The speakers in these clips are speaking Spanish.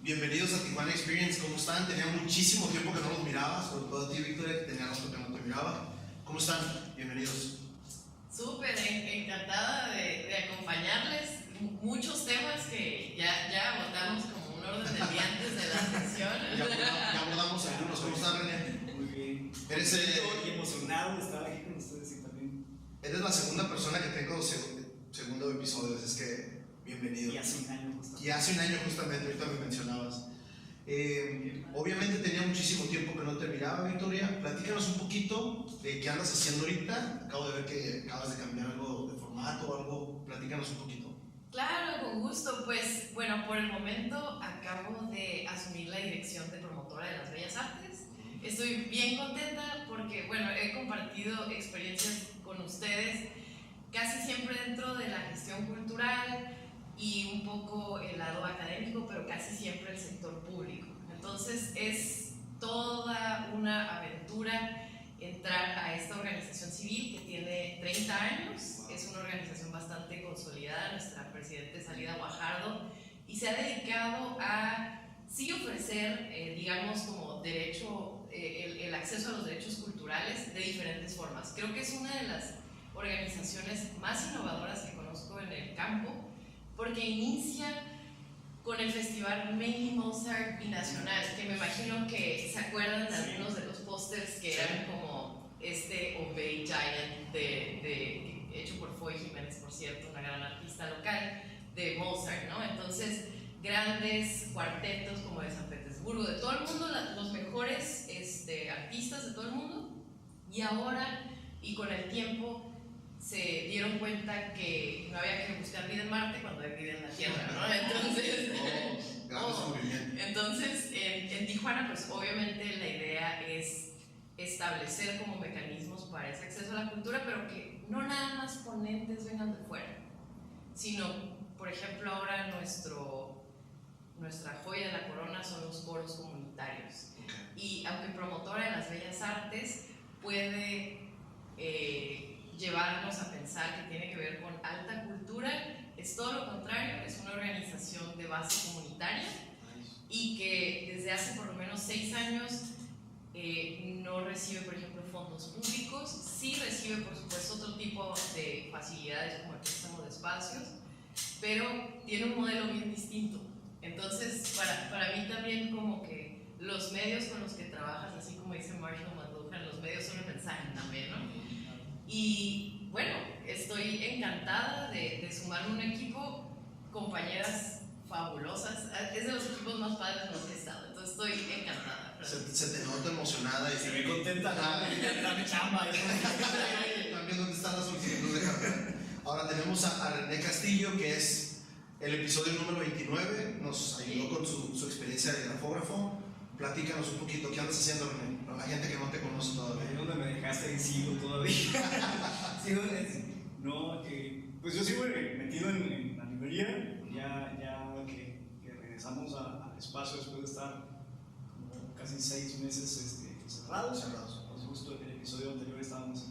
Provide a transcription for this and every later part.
Bienvenidos a Tijuana Experience, ¿cómo están? Tenía muchísimo tiempo que no los miraba, sobre todo a ti, Victoria, que tenía rato que no te miraba. ¿Cómo están? Bienvenidos. Súper encantada de acompañarles. Muchos temas que ya abordamos como un orden de día antes de la sesión. Ya abordamos algunos. ¿Cómo están, René? Muy bien. Eres Estoy emocionado de estar aquí con ustedes y también. Eres la segunda persona que tengo segundo episodio, así es que bienvenido. Y hace un año justamente. Y hace un año justamente, ahorita me mencionabas. Obviamente tenía muchísimo tiempo que no te miraba, Victoria. Platícanos un poquito de qué andas haciendo ahorita. Acabo de ver que acabas de cambiar algo de formato o algo. Platícanos un poquito. Claro, con gusto. Pues bueno, por el momento acabo de asumir la dirección de promotora de las Bellas Artes. Estoy bien contenta porque bueno, he compartido experiencias con ustedes casi siempre dentro de la gestión cultural y un poco el lado académico, pero casi siempre el sector público. Entonces es toda una aventura entrar a esta organización civil que tiene 30 años, es una organización bastante consolidada, nuestra presidenta es Alida Guajardo, y se ha dedicado a sí ofrecer, digamos, como derecho, el acceso a los derechos culturales de diferentes formas. Creo que es una de las organizaciones más innovadoras que conozco en el campo, porque inicia con el festival Maybe Mozart Binacional, que me imagino que se acuerdan de algunos de los pósters que eran como Obey Giant hecho por Foy Jiménez, por cierto, una gran artista local de Mozart, ¿no? Entonces, grandes cuartetos como de San Petersburgo, de todo el mundo, los mejores artistas de todo el mundo, y ahora, y con el tiempo, se dieron cuenta que no había que buscar vida en Marte cuando hay vida en la Tierra, ¿no? Entonces en Tijuana, pues obviamente la idea es establecer como mecanismos para ese acceso a la cultura, pero que no nada más ponentes vengan de fuera, sino, por ejemplo, ahora nuestra joya de la corona son los coros comunitarios. Y aunque promotora de las Bellas Artes, puede llevarnos a pensar que tiene que ver con alta cultura, es todo lo contrario, es una organización de base comunitaria y que desde hace por lo menos 6 años no recibe, por ejemplo, fondos públicos, sí recibe, por supuesto, otro tipo de facilidades como el préstamo de espacios, pero tiene un modelo bien distinto. Entonces, para mí también como que los medios con los que trabajas, así como dice Marshall McLuhan, los medios son el mensaje también, ¿no? Y bueno, estoy encantada de sumarme a un equipo, compañeras fabulosas, es de los equipos más padres en los que he estado, entonces estoy encantada. Se te nota emocionada y se ve contenta. Dame chamba. También dónde están las solicitudes de carrera. Ahora tenemos a René Castillo, que es el episodio número 29, nos ayudó con su experiencia de grafógrafo. Platícanos un poquito, ¿qué andas haciendo, René? Para la gente que no te conoce todavía. Ahí donde me dejaste y sigo todavía. Pues yo sigo metido en la librería, ya que regresamos al espacio después de estar como casi 6 meses cerrados. Pues justo en el episodio anterior estábamos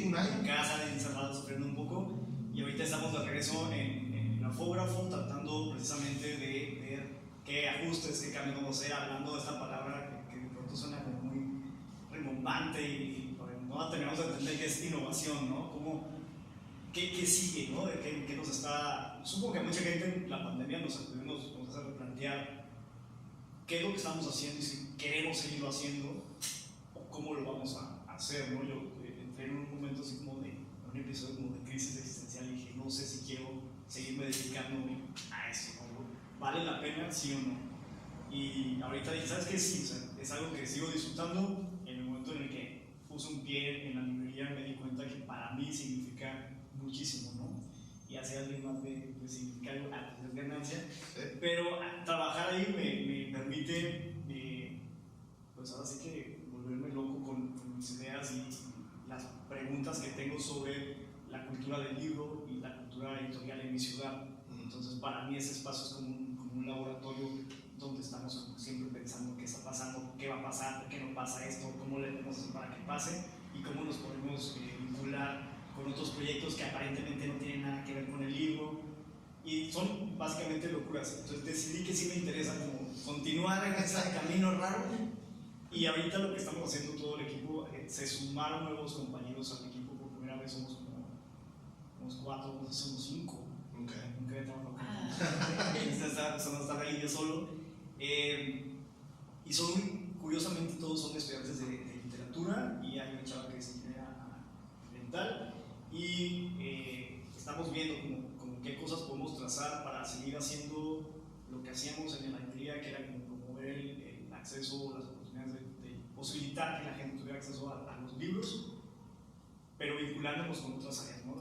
un año en casa, encerrados, sufriendo un poco, y ahorita estamos de regreso en grafógrafo, tratando precisamente de ver qué ajustes, qué cambios vamos a hacer, hablando de esta palabra que de pronto suena como muy rimbombante y no terminamos de entender qué es innovación, ¿no? ¿Qué sigue, ¿no? ¿Qué nos está...? Supongo que mucha gente en la pandemia nos hace replantear qué es lo que estamos haciendo y si queremos seguirlo haciendo o cómo lo vamos a hacer, ¿no? Yo entré en un momento así como de un episodio como de crisis existencial y dije, no sé si quiero seguirme dedicándome a eso, ¿no? ¿Vale la pena, sí o no? Y ahorita dije, ¿sabes qué? Sí, o sea, es algo que sigo disfrutando. En el momento en el que puse un pie en la librería me di cuenta que para mí significa muchísimo, ¿no? Y hacer alguien más de significar algo es ganancia. Sí. Pero trabajar ahí me permite, pues ahora sí que volverme loco con mis ideas y las preguntas que tengo sobre la cultura del libro y la cultura editorial en mi ciudad. Entonces, para mí ese espacio es como un laboratorio donde estamos como siempre pensando qué está pasando, qué va a pasar, por qué no pasa esto, cómo le podemos hacer para que pase. y cómo nos podemos vincular con otros proyectos que aparentemente no tienen nada que ver con el libro. Y son básicamente locuras. Entonces decidí que sí me interesa como continuar en ese camino raro. Y ahorita lo que estamos haciendo todo el equipo, se sumaron nuevos compañeros al equipo por primera vez, somos como unos 4, somos 5. Okay. Nunca había trabajado con no estar ahí yo solo. Y son, curiosamente, todos son estudiantes de literatura y hay una chava que es ingeniera ambiental. Y estamos viendo como qué cosas podemos trazar para seguir haciendo lo que hacíamos en la librería, que era como promover el acceso, las oportunidades de posibilitar que la gente tuviera acceso a los libros, pero vinculándonos con otras áreas, ¿no?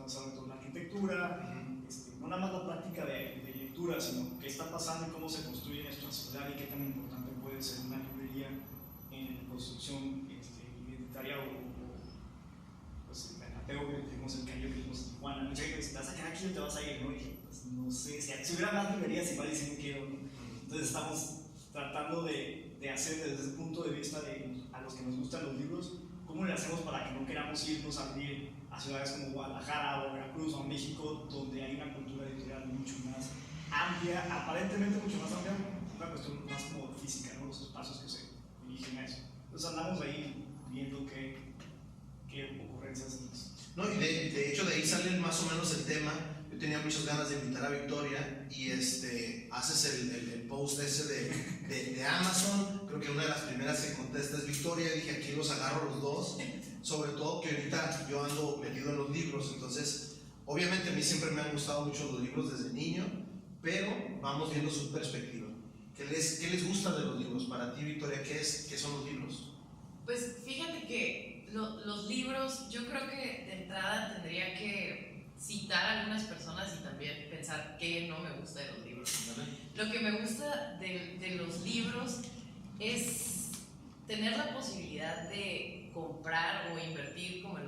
Sobre todo la arquitectura, no nada más la práctica de lectura, sino qué está pasando y cómo se construye nuestra ciudad y qué tan importante puede ser una librería en construcción identitaria pues en Ateo, que tuvimos el Cayo, que tuvimos en Tijuana. Mucha gente dice, ¿te vas a quedar aquí o te vas a ir? ¿No? Y dije, pues no sé, si hubiera más librerías igual sí me quedo, ¿no? Entonces estamos tratando de hacer desde ese punto de vista a los que nos gustan los libros, ¿cómo le hacemos para que no queramos irnos a vivir a ciudades como Guadalajara o Veracruz o México, donde hay una cultura editorial mucho más amplia, aparentemente mucho más amplia, una cuestión más como física, ¿no? Los espacios que se dirigen a eso. Entonces andamos ahí viendo qué ocurrencias nos... No, y de hecho de ahí sale más o menos el tema. Yo tenía muchas ganas de invitar a Victoria y haces el post ese de Amazon. Creo que una de las primeras que contesta es Victoria. Dije, aquí los agarro los dos. Sobre todo que ahorita yo ando metido en los libros, entonces obviamente a mí siempre me han gustado mucho los libros desde niño, pero vamos viendo su perspectiva. ¿Qué les gusta de los libros? Para ti, Victoria, ¿qué son los libros? Pues fíjate que los libros, yo creo que de entrada tendría que citar a algunas personas y también pensar qué no me gusta de los libros. Lo que me gusta de los libros es tener la posibilidad de comprar o invertir como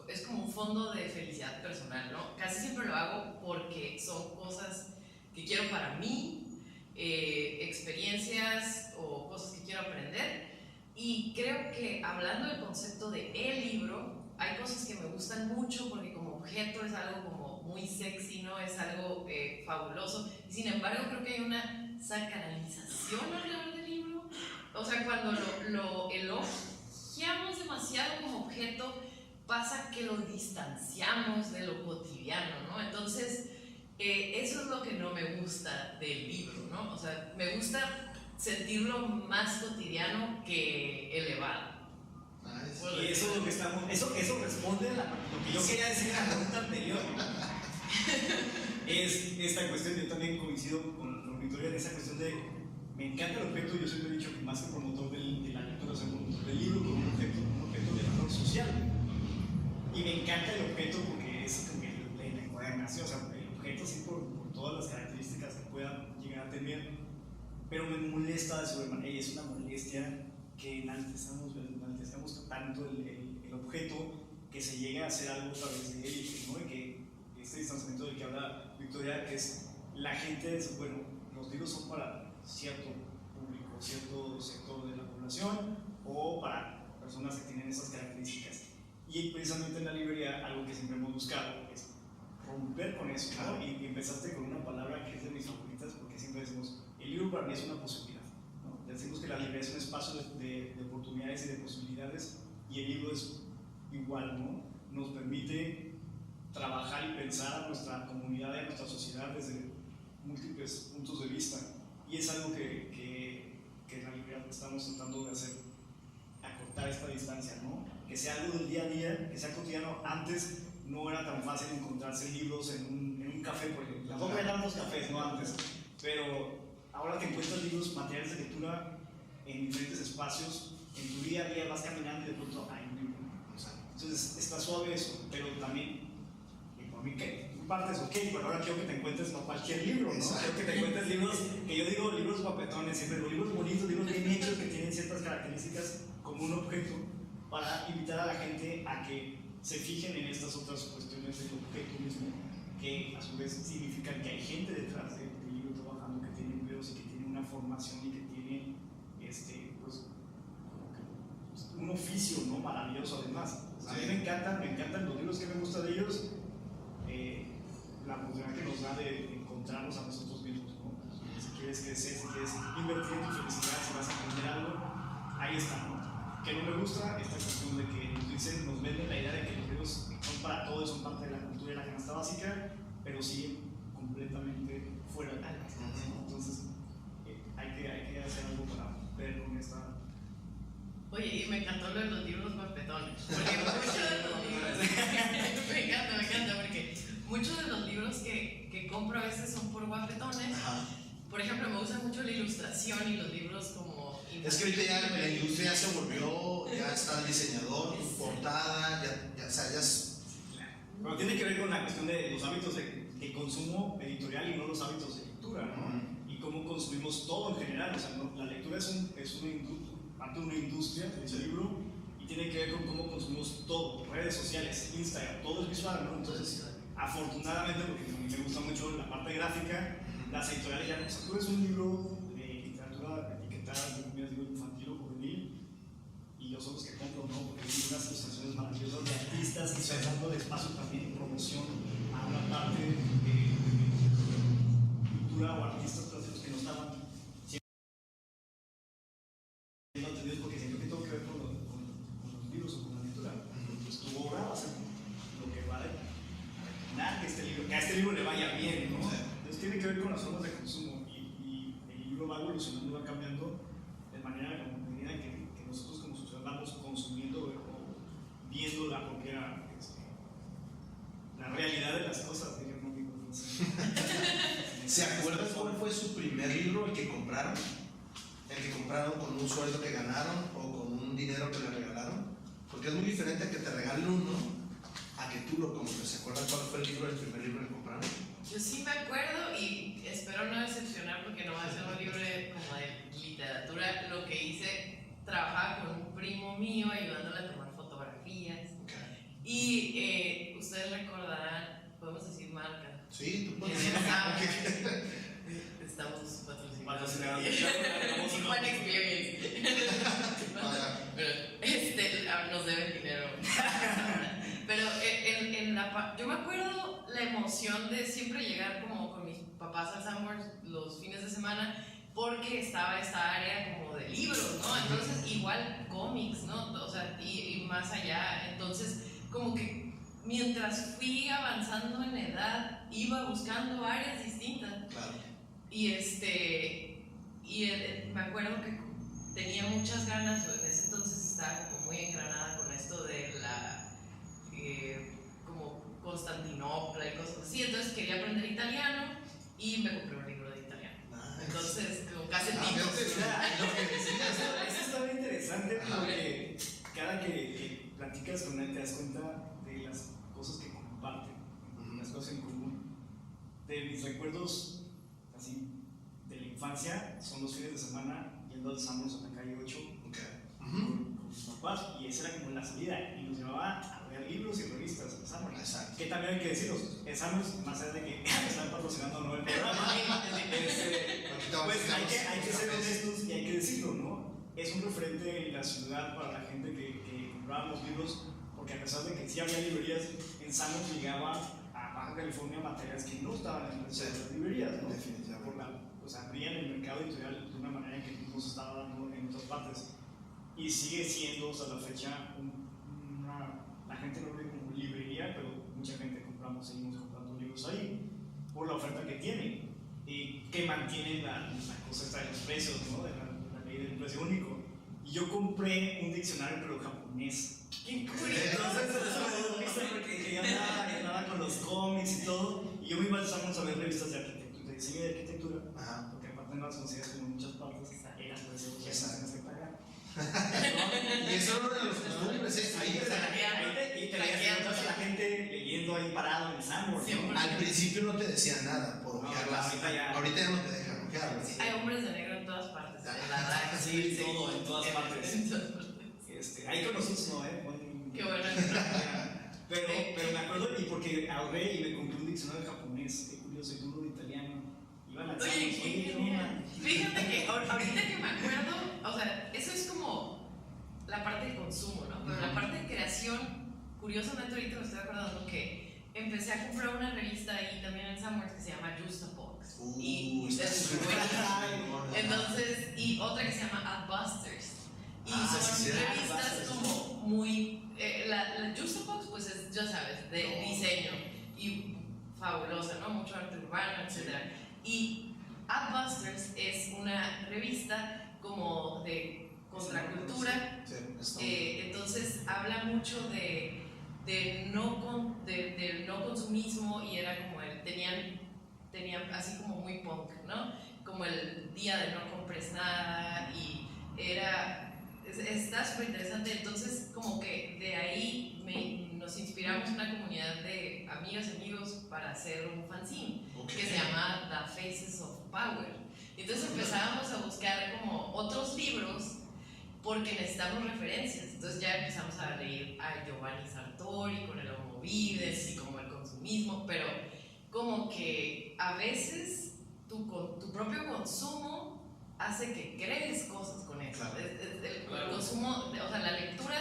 es como un fondo de felicidad personal, ¿no? Casi siempre lo hago porque son cosas que quiero para mí, experiencias o cosas que quiero aprender. Y creo que hablando del concepto de el libro, hay cosas que me gustan mucho porque como objeto es algo como muy sexy, ¿no? Es algo fabuloso. Y sin embargo creo que hay una sacralización alrededor del libro. O sea, cuando lo elogiamos demasiado como objeto, pasa que lo distanciamos de lo cotidiano, ¿no? Entonces, eso es lo que no me gusta del libro, ¿no? O sea, me gusta sentirlo más cotidiano que elevado. Nice. Y eso es lo que estamos, eso responde a lo que yo quería decir en la pregunta anterior. Es esta cuestión, yo también coincido con Victoria en esa cuestión de, me encanta el objeto, yo siempre he dicho que más que promotor de la lectura, soy promotor del libro como un objeto de valor social. Y me encanta el objeto porque es como la encuadernación, o sea, el objeto sí por todas las características que pueda llegar a tener, pero me molesta de sobremanera y es una molestia que enaltezcamos tanto el objeto que se llega a hacer algo a través de él, ¿no? Y que este distanciamiento del que habla Victoria, que es la gente, bueno, los libros son para cierto público, cierto sector de la población o para personas que tienen esas características. Y precisamente en la librería, algo que siempre hemos buscado es romper con eso, ¿no? Y empezaste con una palabra que es de mis favoritas porque siempre decimos, el libro para mí es una posibilidad, ¿no? Decimos que la librería es un espacio de oportunidades y de posibilidades y el libro es igual, ¿no? Nos permite trabajar y pensar a nuestra comunidad y a nuestra sociedad desde múltiples puntos de vista y es algo que en la librería estamos tratando de hacer, acortar esta distancia, ¿no? Que sea algo del día a día, que sea cotidiano. Antes no era tan fácil encontrarse libros en un café, por ejemplo. Tampoco eran los cafés, no antes, pero ahora te encuentras libros, materiales de lectura en diferentes espacios, en tu día a día vas caminando y de pronto hay un libro. Entonces está suave eso, pero también, por mí que tú partes, ok, pero ahora quiero que te encuentres no cualquier libro, ¿no? Quiero que te encuentres libros, que yo digo libros guapetones, siempre digo libros bonitos, libros bien hechos que tienen ciertas características como un objeto, para invitar a la gente a que se fijen en estas otras cuestiones del objeto mismo, que a su vez significan que hay gente detrás del libro trabajando, que tiene empleos y que tiene una formación y que tiene pues, un oficio, ¿no? Maravilloso además. O sea, Sí. a mí me encantan los libros que me gustan de ellos, la oportunidad que nos da de encontrarnos a nosotros mismos, ¿no? Si quieres crecer, si quieres invertir en tu felicidad, si vas a aprender algo, ahí está, ¿no? Que no me gusta esta cuestión de que nos venden la idea de que los libros son para todos, son parte de la cultura y la canasta básica, pero siguen completamente fuera de la canasta, ¿no? Entonces, hay que hacer algo para ver con esta. Oye, y me encantó lo de los libros guapetones, porque muchos de los libros, me encanta, porque muchos de los libros que compro a veces son por guapetones. Ajá. Por ejemplo, me gusta mucho la ilustración y los libros como... Es que ahorita ya la industria ya se volvió, ya está el diseñador, portada, o sea, ya es... Pero tiene que ver con la cuestión de los hábitos de consumo editorial y no los hábitos de lectura, ¿no? Y cómo consumimos todo en general. O sea, ¿no? La lectura es parte de una industria, dice el libro, y tiene que ver con cómo consumimos todo, redes sociales, Instagram, todo es visual, ¿no? Entonces, afortunadamente, porque a mí me gusta mucho la parte gráfica, las editoriales ya no. O sea, tú ves un libro de literatura etiquetada de comillas, digo, infantil o juvenil, y yo son los que compro, ¿no? Porque hay unas ilustraciones maravillosas de artistas y están dando espacio también en promoción a una parte de cultura o artistas plásticos que no estaban siendo atendidos, porque siento que tengo que ver con los libros o con la lectura. Pues tu obra va a ser lo que va a determinar que a este libro le vaya bien, ¿no? Entonces tiene que ver con las formas de consumo y el libro va evolucionando, va cambiando de manera, a medida que nosotros como sociedad vamos consumiendo o viendo la propia la realidad de las cosas, digamos. ¿Se acuerdan cuál fue su primer libro, el que compraron? ¿El que compraron con un sueldo que ganaron o con un dinero que le regalaron? Porque es muy diferente a que te regalen uno a que tú lo compres. ¿Se acuerdan cuál fue el primer libro que compraron? Yo sí me acuerdo y espero no decepcionar porque no va a ser un libro como de literatura. Lo que hice, trabajaba con un primo mío ayudándole a tomar fotografías. Okay. Y ustedes recordarán, podemos decir marca. Sí, tú puedes. Estamos patrocinados. Patrocinados. One Experience. Nos deben dinero. Pero yo me acuerdo la emoción de siempre llegar como con mis papás al Sanborns los fines de semana, porque estaba esta área como de libros, ¿no? Entonces igual cómics, ¿no? O sea, y más allá. Entonces como que mientras fui avanzando en edad iba buscando áreas distintas. Claro. Y me acuerdo que tenía muchas ganas, en ese entonces estaba como muy engranada con esto de como Constantinopla y cosas así, entonces quería aprender italiano y me compré un libro de italiano. Nice. Entonces, como casetitos. Eso está muy interesante porque cada que platicas con él te das cuenta de las cosas que comparten, las cosas en común. De mis recuerdos así de la infancia son los fines de semana yendo al Sanborns en la calle 8 Okay. con mis papás, y esa era como la salida, y nos llevaba a ver libros y revistas al Sanborns. Exacto. Que también hay que decirlos, el Sanborns, más allá de que están patrocinando o no el programa, pues hay que ser honestos y hay que decirlo, ¿no? Es un referente en la ciudad para la gente que compraba los libros, porque a pesar de que sí había librerías, en Sanborns llegaba a Baja California materiales que no estaban en las librerías, ¿no? Definitivamente. Pues abrían el mercado editorial de una manera que no se estaba dando en otras partes. Y sigue siendo hasta la fecha la gente no ve como librería, pero mucha gente seguimos comprando libros ahí por la oferta que tiene y que mantiene la cosa esta de los precios, ¿no? De la ley del precio único. Y yo compré un diccionario pero japonés. ¡Qué curioso! Entonces eso me dio risa porque ya andaba con los cómics y todo, y yo me iba al Sanborns a ver revistas de arquitectura, de diseño y de arquitectura. Ajá. Porque aparte no las conseguías como en muchas partes, eran precios que tienes que pagar. Y eso era uno de los costumbres, ¿eh? Ahí Y te veías a la gente leyendo ahí parado en el Sanborns, ¿no? al principio no te decían nada por ojearlas. Ahorita ya no te dejan ojearlas. Hay hombres de negro en todas partes. Sí, todo, en todas partes. En todas partes. Ahí con nosotros no, Qué bueno. Pero me acuerdo, y porque ahorré y me compré un diccionario japonés, qué curioso, y uno de italiano. Iba a lanzar Oye, qué genial. Fíjate que ahorita que me acuerdo, o sea, eso es como la parte de consumo, ¿no? Pero la parte de creación, curiosamente ahorita me estoy acordando que empecé a comprar una revista ahí también en Summers que se llama Justabox. Y está es súper buenísimo. bueno. Entonces, y otra que se llama Adbusters. Y son sí, revistas Adbusters. como muy... la Justabox, pues es, ya sabes, de diseño y fabulosa, ¿no? Mucho arte urbano, etc. Y Adbusters es una revista como de contracultura. Sí, está Entonces habla mucho del no consumismo y era como tenían así como muy punk, ¿no? Como el día de no compres nada y está súper interesante. Entonces como que de ahí nos inspiramos una comunidad de amigas y amigos para hacer un fanzine que se llama The Faces of Power. Entonces empezábamos a buscar como otros libros porque necesitamos referencias. Entonces ya empezamos a leer a Giovanni Sartori con el Homo Vives y como el consumismo, pero como que a veces tu propio consumo hace que crees cosas con eso. Claro. El consumo, o sea, la lectura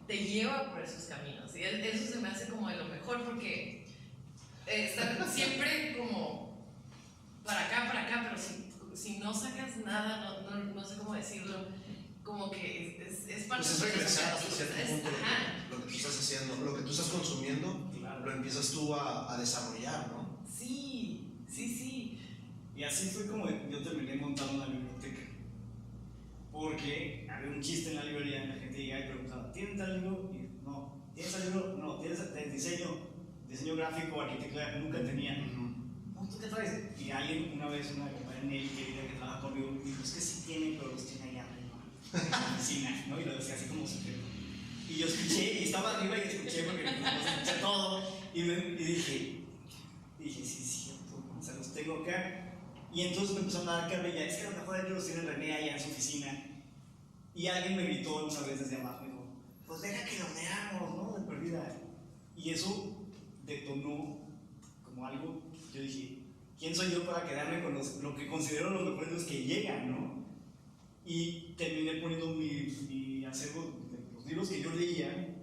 te lleva por esos caminos y eso se me hace como de lo mejor porque está siempre como para acá, pero si no sacas nada, no sé cómo decirlo, como que es parte pues es regresar hasta cierto punto ajá. lo que tú estás haciendo, lo que tú estás consumiendo, Claro. lo empiezas tú a desarrollar, ¿no? Sí. Y así fue como yo terminé montando una biblioteca. Porque había un chiste en la librería, la gente llegaba y preguntaba, ¿tienes tal libro? Y no. ¿Tienes tal libro? No. ¿Tienes el diseño gráfico, arquitectura? Nunca tenía. No, ¿tú qué traes? Y alguien, una vez, una compañera Nelly que trabaja conmigo, me dijo, es que sí tiene, pero los tiene allá arriba, en la oficina, ¿no? Y lo decía así como secreto. Y yo escuché, y estaba arriba y escuché porque escuché todo. Y dije, sí, es cierto, o sea, los tengo acá. Y entonces me empezaron a dar carrilla, es que a lo mejor ellos los tiene René allá en su oficina. Y alguien me gritó una vez desde abajo, me dijo, pues deja que lo leamos, ¿no? De perdida. Y eso detonó como algo, yo dije, ¿quién soy yo para quedarme con lo que considero los mejores libros que llegan, ¿no? Y terminé poniendo mi acervo de los libros que yo leía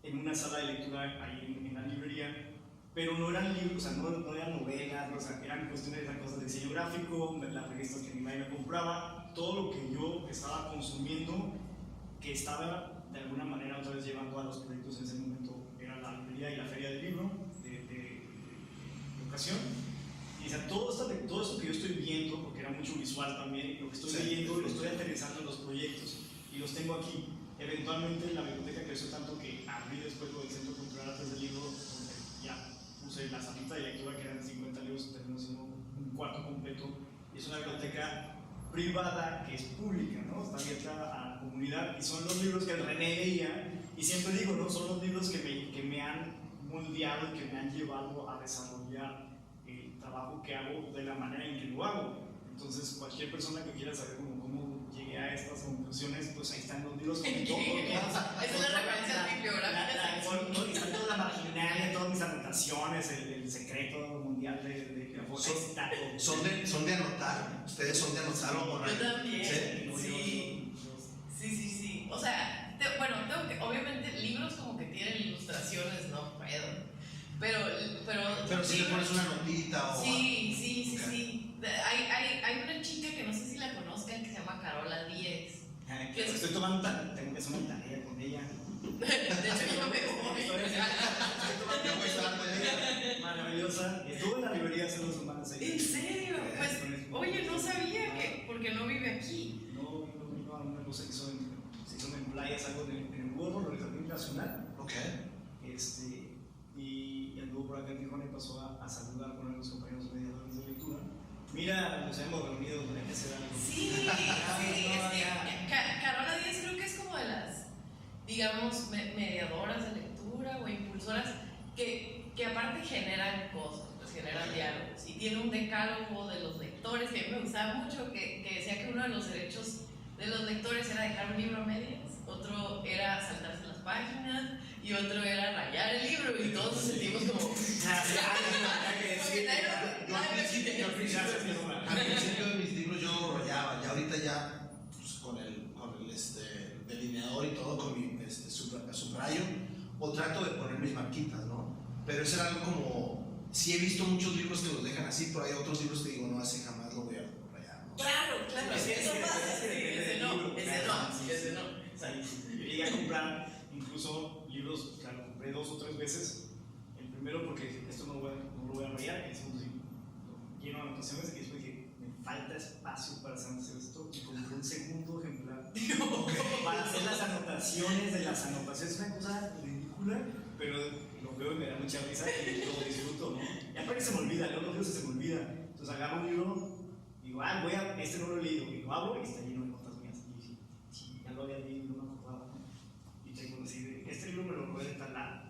en una sala de lectura ahí en la librería. Pero no eran libros, o sea, no eran novelas, o sea, eran cuestiones de cosas de diseño gráfico, las revistas que mi madre me compraba, todo lo que yo estaba consumiendo, que estaba de alguna manera otra vez llevando a los proyectos en ese momento, era la librería y la feria del libro de ocasión. Y o sea, todo esto que yo estoy viendo, porque era mucho visual también, lo que estoy leyendo lo estoy aterrizando en los proyectos y los tengo aquí. Eventualmente la biblioteca creció tanto que abrí después lo del Centro Cultural Artes del Libro, donde ya puse la salita de lectura que eran 50 libros, terminó siendo un cuarto completo. Y es una biblioteca privada que es pública, ¿no? Está abierta a la comunidad y son los libros que René leía. Y siempre digo, ¿no? Son los libros que me han moldeado y que me han llevado a desarrollar el trabajo que hago de la manera en que lo hago. Entonces, cualquier persona que quiera saber cómo llegué a estas conclusiones, pues ahí están los libros con todo. Esa es la referencia bibliográfica. Está toda la marginalia, todas mis anotaciones, el secreto mundial de son de anotar. Ustedes son de anotar o Yo también. ¿Sí? Sí. O sea, tengo que, obviamente, libros como que tienen ilustraciones, no puedo. Pero si le pones una notita o. Sí. Hay una chica que no sé si la conozcan que se llama Carola Díez. Estoy tomando tengo que hacer una tarea con ella. De hecho, yo me voy. Maravillosa. Estuve en la librería hace 2 semanas. ¿En serio? Pues, oye, no sabía porque no vive aquí. No, una cosa que se hizo en playas, algo en el Borro, en el Jardín Nacional. Ok. Y anduvo por acá en Tijuana y pasó a saludar con los compañeros mediadores de lectura. Mira, nos hemos reunido, hay que hacer algo. Sí, es que Carola Díaz creo que es como de las, digamos, mediadoras de lectura o impulsoras que aparte generan cosas, pues generan diálogos. Y tiene un decálogo de los lectores que a mí me gustaba mucho, que decía que uno de los derechos de los lectores era dejar un libro a medias, otro era saltarse las páginas y otro era rayar el libro y todos nos sentimos como... Al principio de mis libros yo rayaba, ya ahorita ya pues, con el delineador y todo, con o trato de poner mis marquitas, ¿no? Pero eso era algo como, sí he visto muchos libros que los dejan así, pero hay otros libros que digo, no, ese jamás lo voy a rayar, ¿no? Claro, Sí, eso pasa, sí, ese no. O sea, yo llegué a comprar incluso libros, claro, compré 2 o 3 veces. El primero porque esto no lo voy a rayar, el segundo sí, lleno de anotaciones, y después dije, me falta espacio para hacer esto, y compré un segundo ejemplar para hacer las anotaciones de las anotaciones. Es una cosa ridícula, pero lo veo y me da mucha risa y lo disfruto, ¿no? Y aparte se me olvida, leo los libros y se me olvida. Entonces agarro un libro, digo, este no lo he leído, y lo abro y está lleno de notas mías. Y dije, sí, ya lo había leído y no me acordaba, ¿no? Y tengo así, este libro me lo robé de tal lado.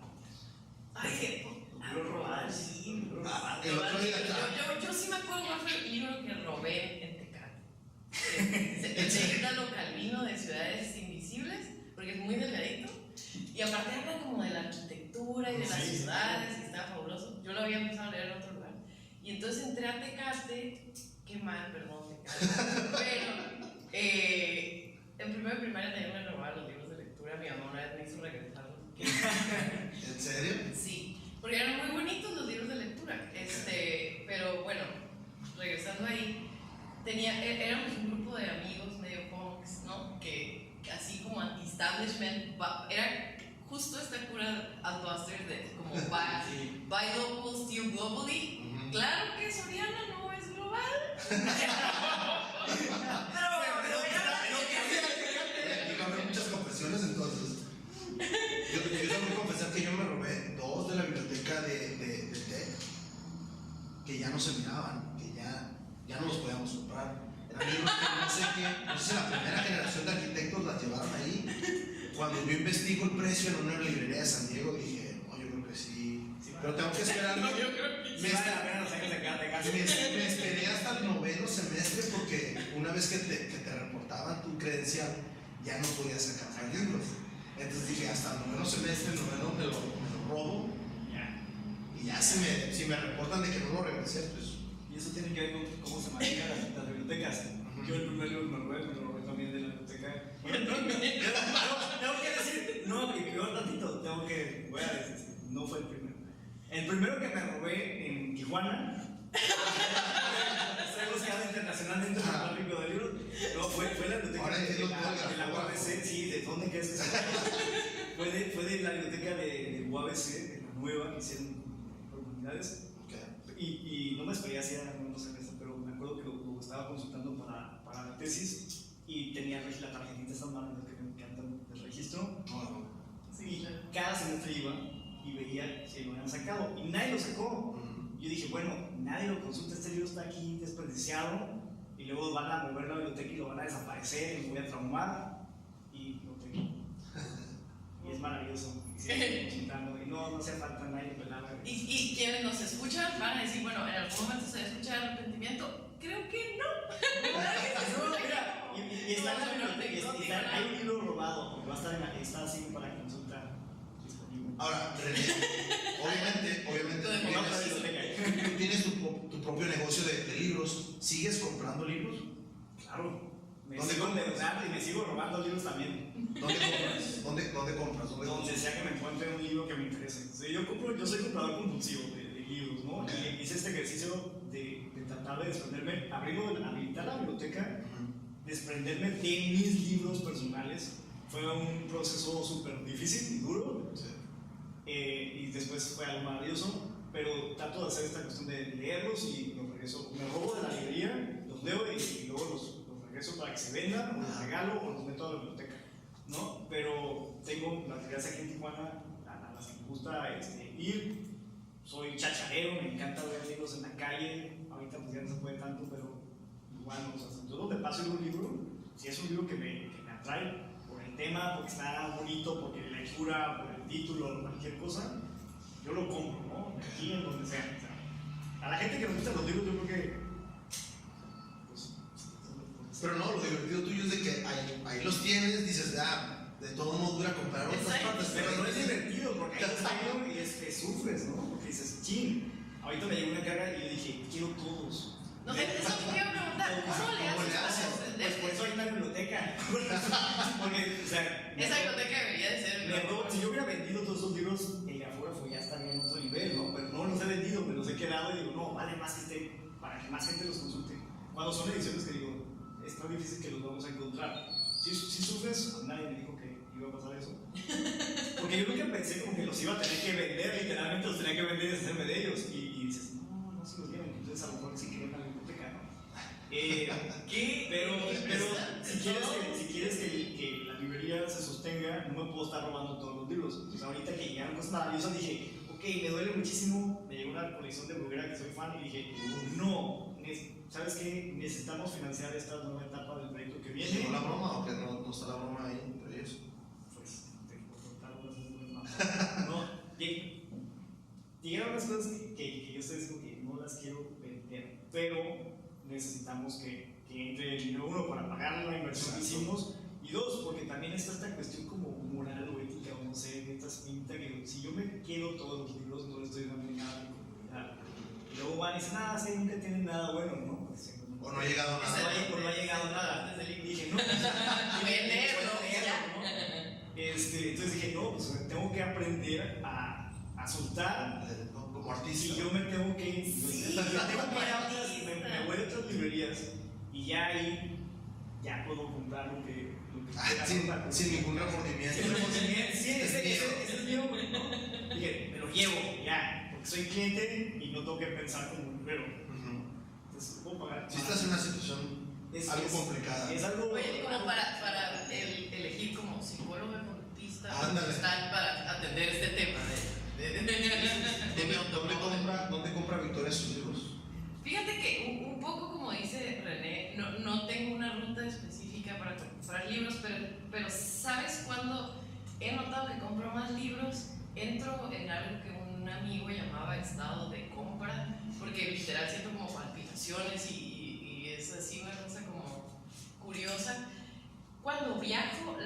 Ay, Lo robado, sí. El otro día, Yo sí me acuerdo cuál fue el libro que robé en Tecate. El de Ítalo Calvino de Ciudades Invisibles, porque es muy delgadito. Y aparte habla como de la arquitectura y de las ciudades, y estaba fabuloso. Yo lo había empezado a leer en otro lugar. Y entonces entré a Tecate, qué mal, perdón, Tecate. Pero en primero de primaria también me robaban los libros de lectura. Mi mamá una vez me hizo regresarlos. ¿En serio? Sí, porque eran muy bonitos los libros de lectura. Pero bueno, regresando ahí, éramos un grupo de amigos medio punks, ¿no? Que así como anti-establishment, era justo esta cura Adbusters de como buy local, steal globally. Claro que Soriana no es global. Dígame muchas confesiones entonces. Yo tengo que confesar que yo me robé 2 de la biblioteca de TEC que ya no se miraban, que ya no los podíamos comprar. Eran libros que no sé si la primera generación de arquitectos las llevaron ahí. Cuando yo investigo el precio en una librería de San Diego dije, no, yo creo que sí. Pero tengo que esperar. No, yo creo que Me esperé hasta el 9º semestre porque una vez que te reportaban tu credencial ya no podías sacar más libros. Entonces dije, hasta el 9º semestre, el 9º me lo robo. Y ya si me reportan de que no lo regresé, pues. Y eso tiene que ver con cómo se manejan las bibliotecas. Yo el primer libro me lo robé también de la biblioteca. Bueno, tengo que decir, no, y peor tantito, voy a decir, no fue el primero. El primero que me robé en Tijuana, estoy buscando internacionalmente el tráfico de libros, no, fue la biblioteca de la UABC, sí, ¿de dónde crees que se fue de la biblioteca de UABC, de la nueva, que hicieron por comunidades. Y no me esperé así a no sé eso, pero me acuerdo que lo estaba consultando para la tesis y tenía la tarjetita estas manos que me encantan del registro. Y cada semestre iba y veía si lo habían sacado y nadie lo sacó. Yo dije, bueno, nadie lo consulta, este libro está aquí desperdiciado y luego van a mover la biblioteca y lo van a desaparecer y me voy a traumar y lo tengo. Y es maravilloso. Y no hacía falta nadie pelaba. Y quienes nos escuchan van a decir, bueno, en algún momento se escucha arrepentimiento. Creo que no. Y hay un libro robado, porque va a estar está así para consulta disponible. Ahora, René, obviamente tú tienes tu propio negocio de libros. ¿Sigues comprando libros? Claro. Me sigo endeudando y me sigo robando libros también. ¿Dónde compras? Donde sea que me encuentre un libro que me interese. O sea, yo soy comprador compulsivo de libros, ¿no? Y hice este ejercicio de tratar de desprenderme, habilitar la biblioteca, desprenderme de mis libros personales. Fue un proceso súper difícil y duro. Y después fue algo maravilloso. Pero trato de hacer esta cuestión de leerlos y los regreso. Me robo de la librería, los leo y luego los regreso para que se vendan, o los regalo o los meto a la biblioteca, ¿no? Pero tengo las actividades aquí en Tijuana a las que me gusta ir. Soy chacharero, me encanta ver libros en la calle. Ahorita pues ya no se puede tanto, pero igual, o sea, todo donde paso en un libro, si es un libro que me atrae por el tema, porque está bonito, porque la lectura, por el título, cualquier cosa, yo lo compro, ¿no? Aquí en donde sea. O sea, a la gente que nos gustan los libros, yo creo que pero no, lo divertido tuyo es de que ahí los tienes, dices, de todo modo dura comprar otras partes. Pero no es divertido, porque ahí está y es que sufres, ¿no? Porque dices, ching, ahorita me llegó una carga y yo dije, quiero todos. No sé, eso te quiero preguntar, ¿cómo le ¿Cómo le haces haces? para Pues por aprender? eso hay una biblioteca. Porque, o sea, Esa biblioteca debería de ser. si yo hubiera vendido todos esos libros, el grafógrafo ya estaría en otro nivel, ¿no? Pero no los he vendido, me los he quedado y digo, no, vale más que esté, para que más gente los consulte. Cuando son ediciones que digo, es tan difícil que los vamos a encontrar. Si sufres, nadie me dijo que iba a pasar eso. Porque yo nunca pensé como que los iba a tener que vender, literalmente los tenía que vender y deshacerme de ellos. Y dices, no se los lleven, entonces a lo mejor sí quería una biblioteca, ¿no? Pero si quieres que la librería se sostenga, no me puedo estar robando todos los libros. Entonces ahorita que llegaron cosas maravillosas dije, ok, me duele muchísimo, me llegó una colección de Bruguera que soy fan y dije, no, ¿sabes qué? Necesitamos financiar esta nueva etapa del proyecto que viene. ¿Llegó la broma o que no está la broma ahí entre ellos? Pues, te puedo contar unas más. No, llegaron unas cosas que yo estoy diciendo que no las quiero vender, pero necesitamos que entre el dinero, uno, para pagar la inversión que hicimos, y dos, porque también está esta cuestión como moral o ética, o no sé, neta pinta que si yo me quedo todos los libros, no le estoy dando nada a mi comunidad. Y luego van y dicen, sí, nunca tienen nada bueno, ¿no? Pues, ¿O no ha llegado nada? no ha llegado nada. Dije, no, entonces dije, no, pues me tengo que aprender a soltar. Como artista. Y yo me tengo que ir me voy a otras librerías y ya ahí ya puedo comprar lo que quiera. Sin ningún remordimiento. Sin remordimiento. Sí, ese es mío, güey, ¿no? Dije, me lo llevo, ya, porque soy cliente y no tengo que pensar como un librero. Entonces, puedo pagar. Si estás en una situación algo complicada. Es algo. Oye, como para elegir como psicólogo conductista para atender este tema ¿Dónde compra Victoria sus libros? Fíjate que un poco como dice René, no tengo una ruta específica para comprar libros, pero ¿sabes cuándo he notado que compro más libros? Entro en algo que un amigo llamaba estado de compra, porque literal siento como palpitaciones y es así una cosa como curiosa. Cuando viajo,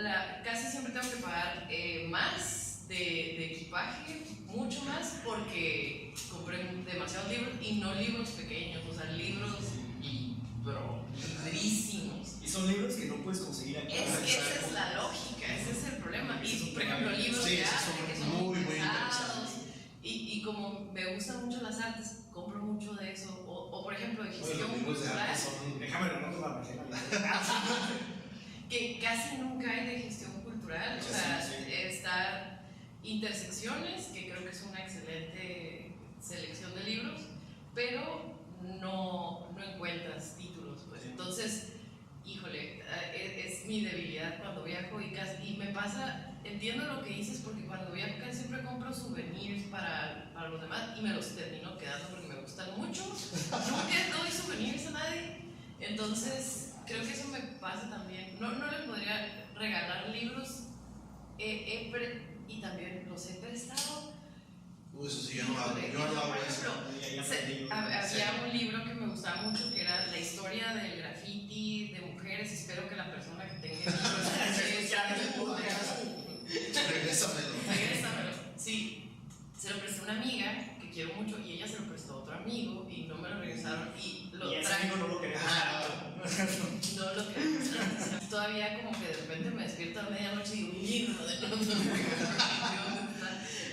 casi siempre tengo que pagar más de equipaje, mucho más, porque compré demasiados libros y no libros pequeños, o sea, libros librísimos. Y son libros que no puedes conseguir aquí. Esa es la lógica, ese es el problema. Y por ejemplo, libros de arte que son muy pesados. Y como me gustan mucho las artes, compro mucho de eso. O por ejemplo, de gestión cultural. Déjame lo noto la que casi nunca hay de gestión cultural. O sea, está Intersecciones, que creo que es una excelente selección de libros, pero no encuentras títulos. Pues. Entonces, híjole, es mi debilidad cuando viajo y me pasa, entiendo lo que dices, porque cuando viajo casi siempre compro souvenirs para los demás y me los termino quedando porque me gustan mucho. Nunca doy souvenirs a nadie, entonces creo que eso me pasa también. No le podría regalar libros, y también los he prestado. Eso sí, yo no hago eso. Había un libro que me gustaba mucho que era la historia del graffiti de mujeres. Espero que la persona que tenga el libro regrésamelo. Sí, se lo presté a una amiga que quiero mucho y ella se lo prestó a otro amigo y no me lo regresaron y lo traje. No lo quería. No lo quería. Todavía como que de repente me despierto a medianoche y digo, libro de ¿dónde está?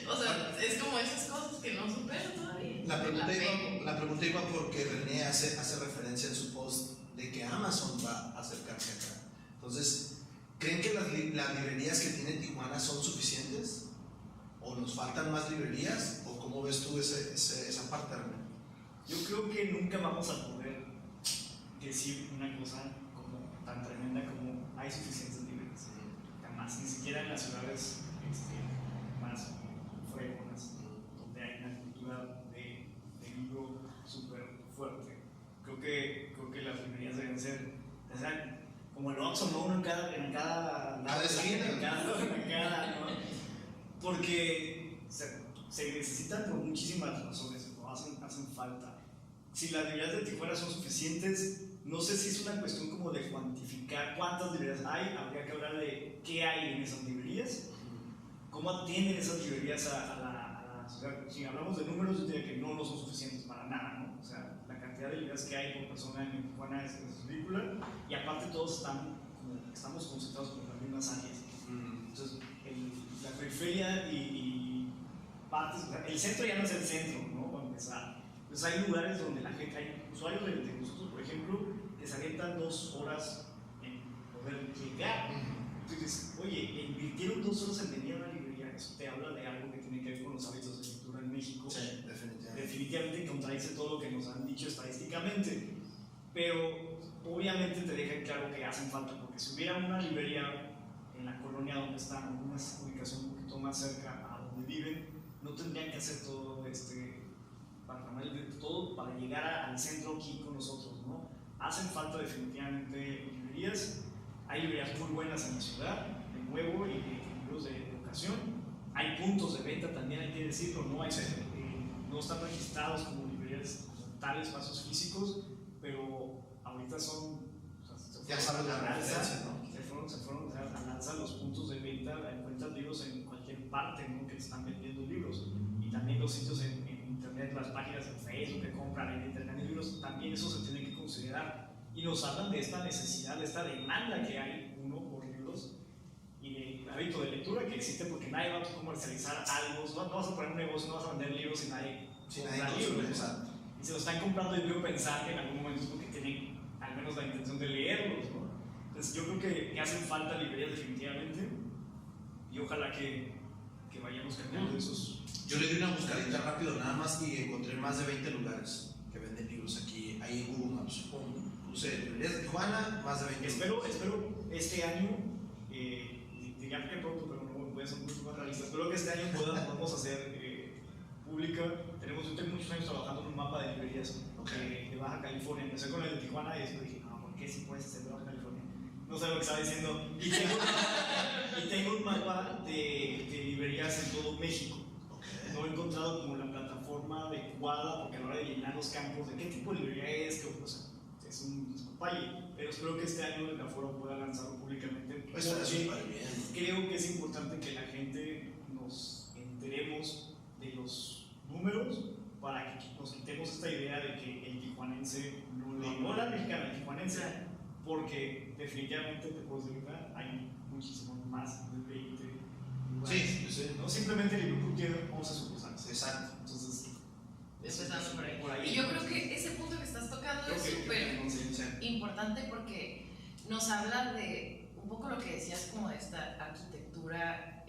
O sea, es como esas cosas que no supero todavía. La pregunta iba porque René hace referencia en su post de que Amazon va a acercarse acá. Entonces, ¿creen que las librerías que tiene Tijuana son suficientes? ¿O nos faltan más librerías? ¿O cómo ves tú esa parte, René? Yo creo que nunca vamos a poder decir una cosa como tan tremenda como hay suficientes librerías. Jamás, ni siquiera en las ciudades más fregonas, donde hay una cultura de libro súper fuerte. Creo que las librerías deben ser como el Oxxo, ¿no? Uno en cada esquina. En cada, ¿no? Porque se necesitan por muchísimas razones, ¿no? hacen falta. Si las librerías de Tijuana son suficientes, no sé si es una cuestión como de cuantificar cuántas librerías hay. Habría que hablar de qué hay en esas librerías, cómo atienden esas librerías a la ciudad. Si hablamos de números, yo diría que no son suficientes para nada, ¿no? O sea, la cantidad de librerías que hay por persona en Tijuana es ridícula, y aparte todos estamos concentrados por las mismas áreas. Entonces, la periferia y partes, o sea, el centro ya no es el centro, ¿no? Para empezar. Entonces hay lugares donde la gente, hay usuarios de nosotros, por ejemplo, que se avientan 2 horas en poder llegar. Entonces, oye, invirtieron 2 horas en venir a una librería, eso te habla de algo que tiene que ver con los hábitos de lectura en México. Sí, definitivamente. Definitivamente contradice todo lo que nos han dicho estadísticamente, pero obviamente te deja claro que hacen falta, porque si hubiera una librería en la colonia donde están, una ubicación un poquito más cerca a donde viven, no tendrían que hacer todo todo para llegar al centro aquí con nosotros, ¿no? Hacen falta definitivamente librerías. Hay librerías muy buenas en la ciudad, de nuevo, y libros de educación. Hay puntos de venta también, hay que decirlo, ¿no? No están registrados como librerías como tales, espacios físicos, pero ahorita son, ya saben la referencia, ¿no? Se fueron al alza los puntos de venta, encuentras libros en cualquier parte, ¿no? Que están vendiendo libros, y también los sitios en internet, las páginas en Facebook que compran en internet de libros, también eso se tiene que considerar, y nos hablan de esta necesidad, de esta demanda que hay por libros, y del hábito de lectura que existe, porque nadie va a comercializar algo, no vas a poner un negocio, no vas a vender libros y nadie compra libros, ¿no? Y se lo están comprando, y debo pensar que en algún momento es porque tienen al menos la intención de leerlos, ¿no? Entonces yo creo que hacen falta librerías definitivamente, y ojalá que vayamos cambiando esos. Yo le di una buscadita rápido nada más y encontré más de 20 lugares que venden libros aquí, ahí en Google Maps. Puse librerías de Tijuana, más de 20 Espero este año, diría que pronto, pero no voy a ser mucho más realista, espero que este año podamos hacer pública. Yo tengo muchos años trabajando en un mapa de librerías de Baja California. Empecé con el de Tijuana y después dije, no, ¿por qué si puedes hacer de Baja California? No sé lo que estaba diciendo. Y tengo un mapa de librerías en todo México. No he encontrado como la plataforma adecuada, porque a la hora de llenar los campos de qué tipo de librería es, o sea, es un despapalle. Pero espero que este año el Aforo pueda lanzarlo públicamente. Pues está súper bien. Creo que es importante que la gente nos enteremos de los números para que nos quitemos esta idea de que el tijuanense no la mexicana, el tijuanense, porque definitivamente te puedo decir, hay muchísimo más de 20 lugares. Sí. No simplemente el grupo tiene 11 sucursales. Exacto. Entonces, empezando por ahí. Y yo creo que ese punto que estás tocando es súper importante, porque nos habla de un poco lo que decías, como de esta arquitectura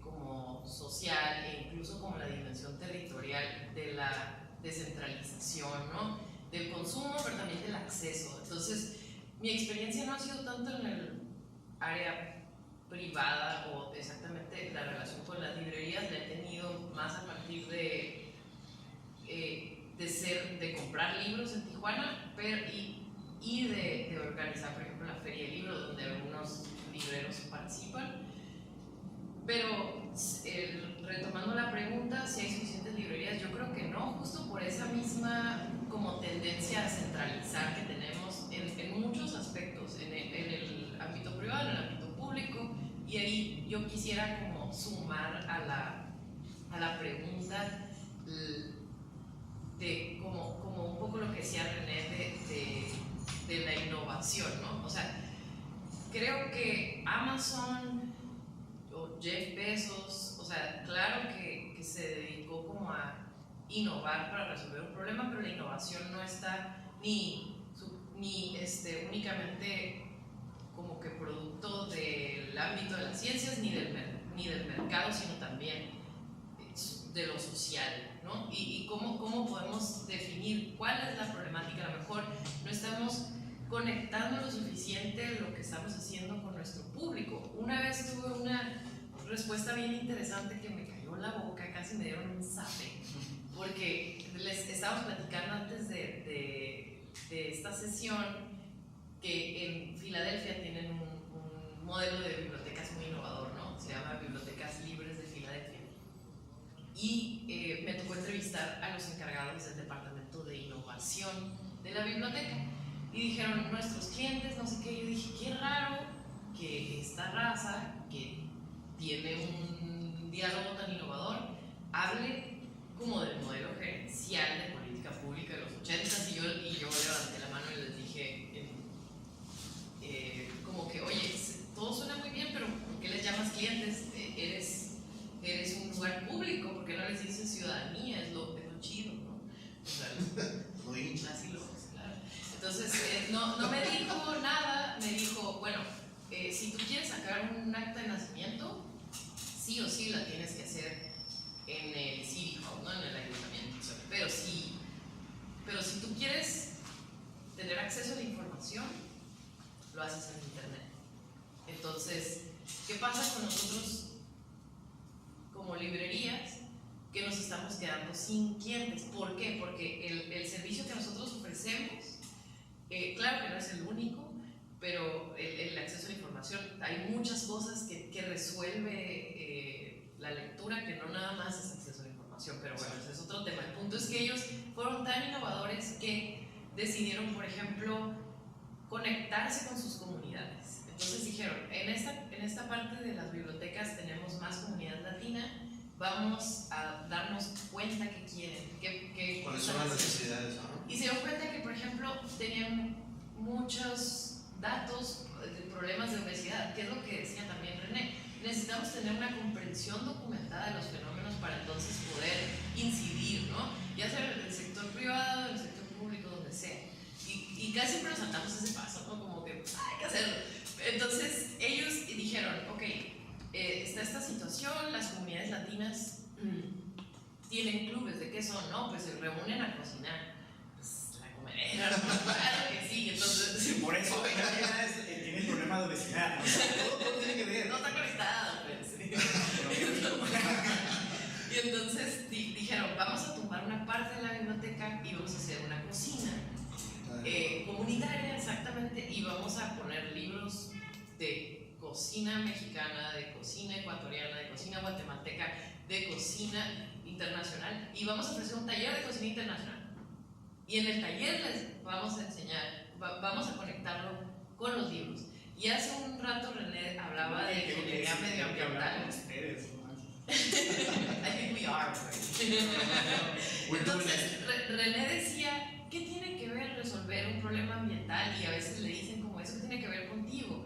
como social, e incluso como la dimensión territorial de la descentralización, ¿no? Del consumo, pero también del acceso. Entonces, mi experiencia no ha sido tanto en el área privada o exactamente la relación con las librerías, la he tenido más a partir de comprar libros en Tijuana, y de organizar, por ejemplo, la Feria del Libro, donde algunos libreros participan. Pero retomando la pregunta, si hay suficientes librerías, yo creo que no, justo por esa misma como tendencia a centralizar que tenemos en muchos aspectos, en el ámbito privado, en el ámbito público. Y ahí yo quisiera como sumar a la pregunta de como un poco lo que decía René de la innovación, ¿no? O sea, creo que Amazon o Jeff Bezos, o sea, claro que se dedicó como a innovar para resolver un problema, pero la innovación no está ni únicamente como que producto del ámbito de las ciencias ni del mercado, sino también de lo social, ¿no? Y cómo podemos definir cuál es la problemática. A lo mejor no estamos conectando lo suficiente lo que estamos haciendo con nuestro público. Una vez tuve una respuesta bien interesante que me cayó en la boca, casi me dieron un zape, porque les estábamos platicando antes de esta sesión que en Filadelfia tienen un modelo de bibliotecas muy innovador, ¿no? Se llama Bibliotecas Libres de Filadelfia. Y me tocó entrevistar a los encargados del departamento de innovación de la biblioteca. Y dijeron, nuestros clientes, no sé qué. Yo dije, qué raro que esta raza, que tiene un diálogo tan innovador, hable como del modelo gerencial de política biblioteca pública de los 80s y yo levanté la mano y les dije, como que, oye, todo suena muy bien, pero ¿por qué les llamas clientes? Eres un lugar público, ¿por qué no les dices ciudadanía? Es lo chido, ¿no? O sea, así lo es, claro. Entonces, no me dijo nada, me dijo, bueno, si tú quieres sacar un acta de nacimiento, sí o sí la tienes que hacer en el City Hall, ¿no? En el ayuntamiento. Pero si tú quieres tener acceso a la información, lo haces en internet. Entonces, ¿qué pasa con nosotros como librerías que nos estamos quedando sin clientes? ¿Por qué? Porque el servicio que nosotros ofrecemos, claro que no es el único, pero el acceso a la información, hay muchas cosas que resuelve la lectura, que no nada más es acceso a la información, pero bueno, ese es otro tema. El punto es que ellos fueron tan innovadores que decidieron, por ejemplo, conectarse con sus comunidades. Entonces dijeron, en esta parte de las bibliotecas tenemos más comunidad latina, vamos a darnos cuenta que quieren, cuáles son las necesidades, ¿no? Y se dieron cuenta que, por ejemplo, tenían muchos datos de problemas de obesidad, que es lo que decía también René. Necesitamos tener una comprensión documentada de los fenómenos para entonces poder incidir, ¿no? Ya sea en el sector privado, en el sector público, donde sea. Y casi siempre nos saltamos ese paso, ¿no? Como que hay que hacerlo. Entonces ellos dijeron, ok, está esta situación, las comunidades latinas tienen clubes, ¿de qué son? No, pues se reúnen a cocinar. Pues la comedera, claro que sí. Entonces, sí, por eso tiene el problema de obesidad. O sea, todo tiene que ver. No está conectado, pues. Y entonces dijeron, vamos a tomar una parte de la biblioteca y vamos a hacer una cocina comunitaria, exactamente, y vamos a poner libros de cocina mexicana, de cocina ecuatoriana, de cocina guatemalteca, de cocina internacional, y vamos a ofrecer un taller de cocina internacional. Y en el taller les vamos a enseñar, vamos a conectarlo con los libros. Y hace un rato René hablaba de ingeniería medioambiental. I think we are, Entonces, René decía, ¿qué tiene que ver resolver un problema ambiental? Y a veces le dicen como eso, ¿qué tiene que ver contigo?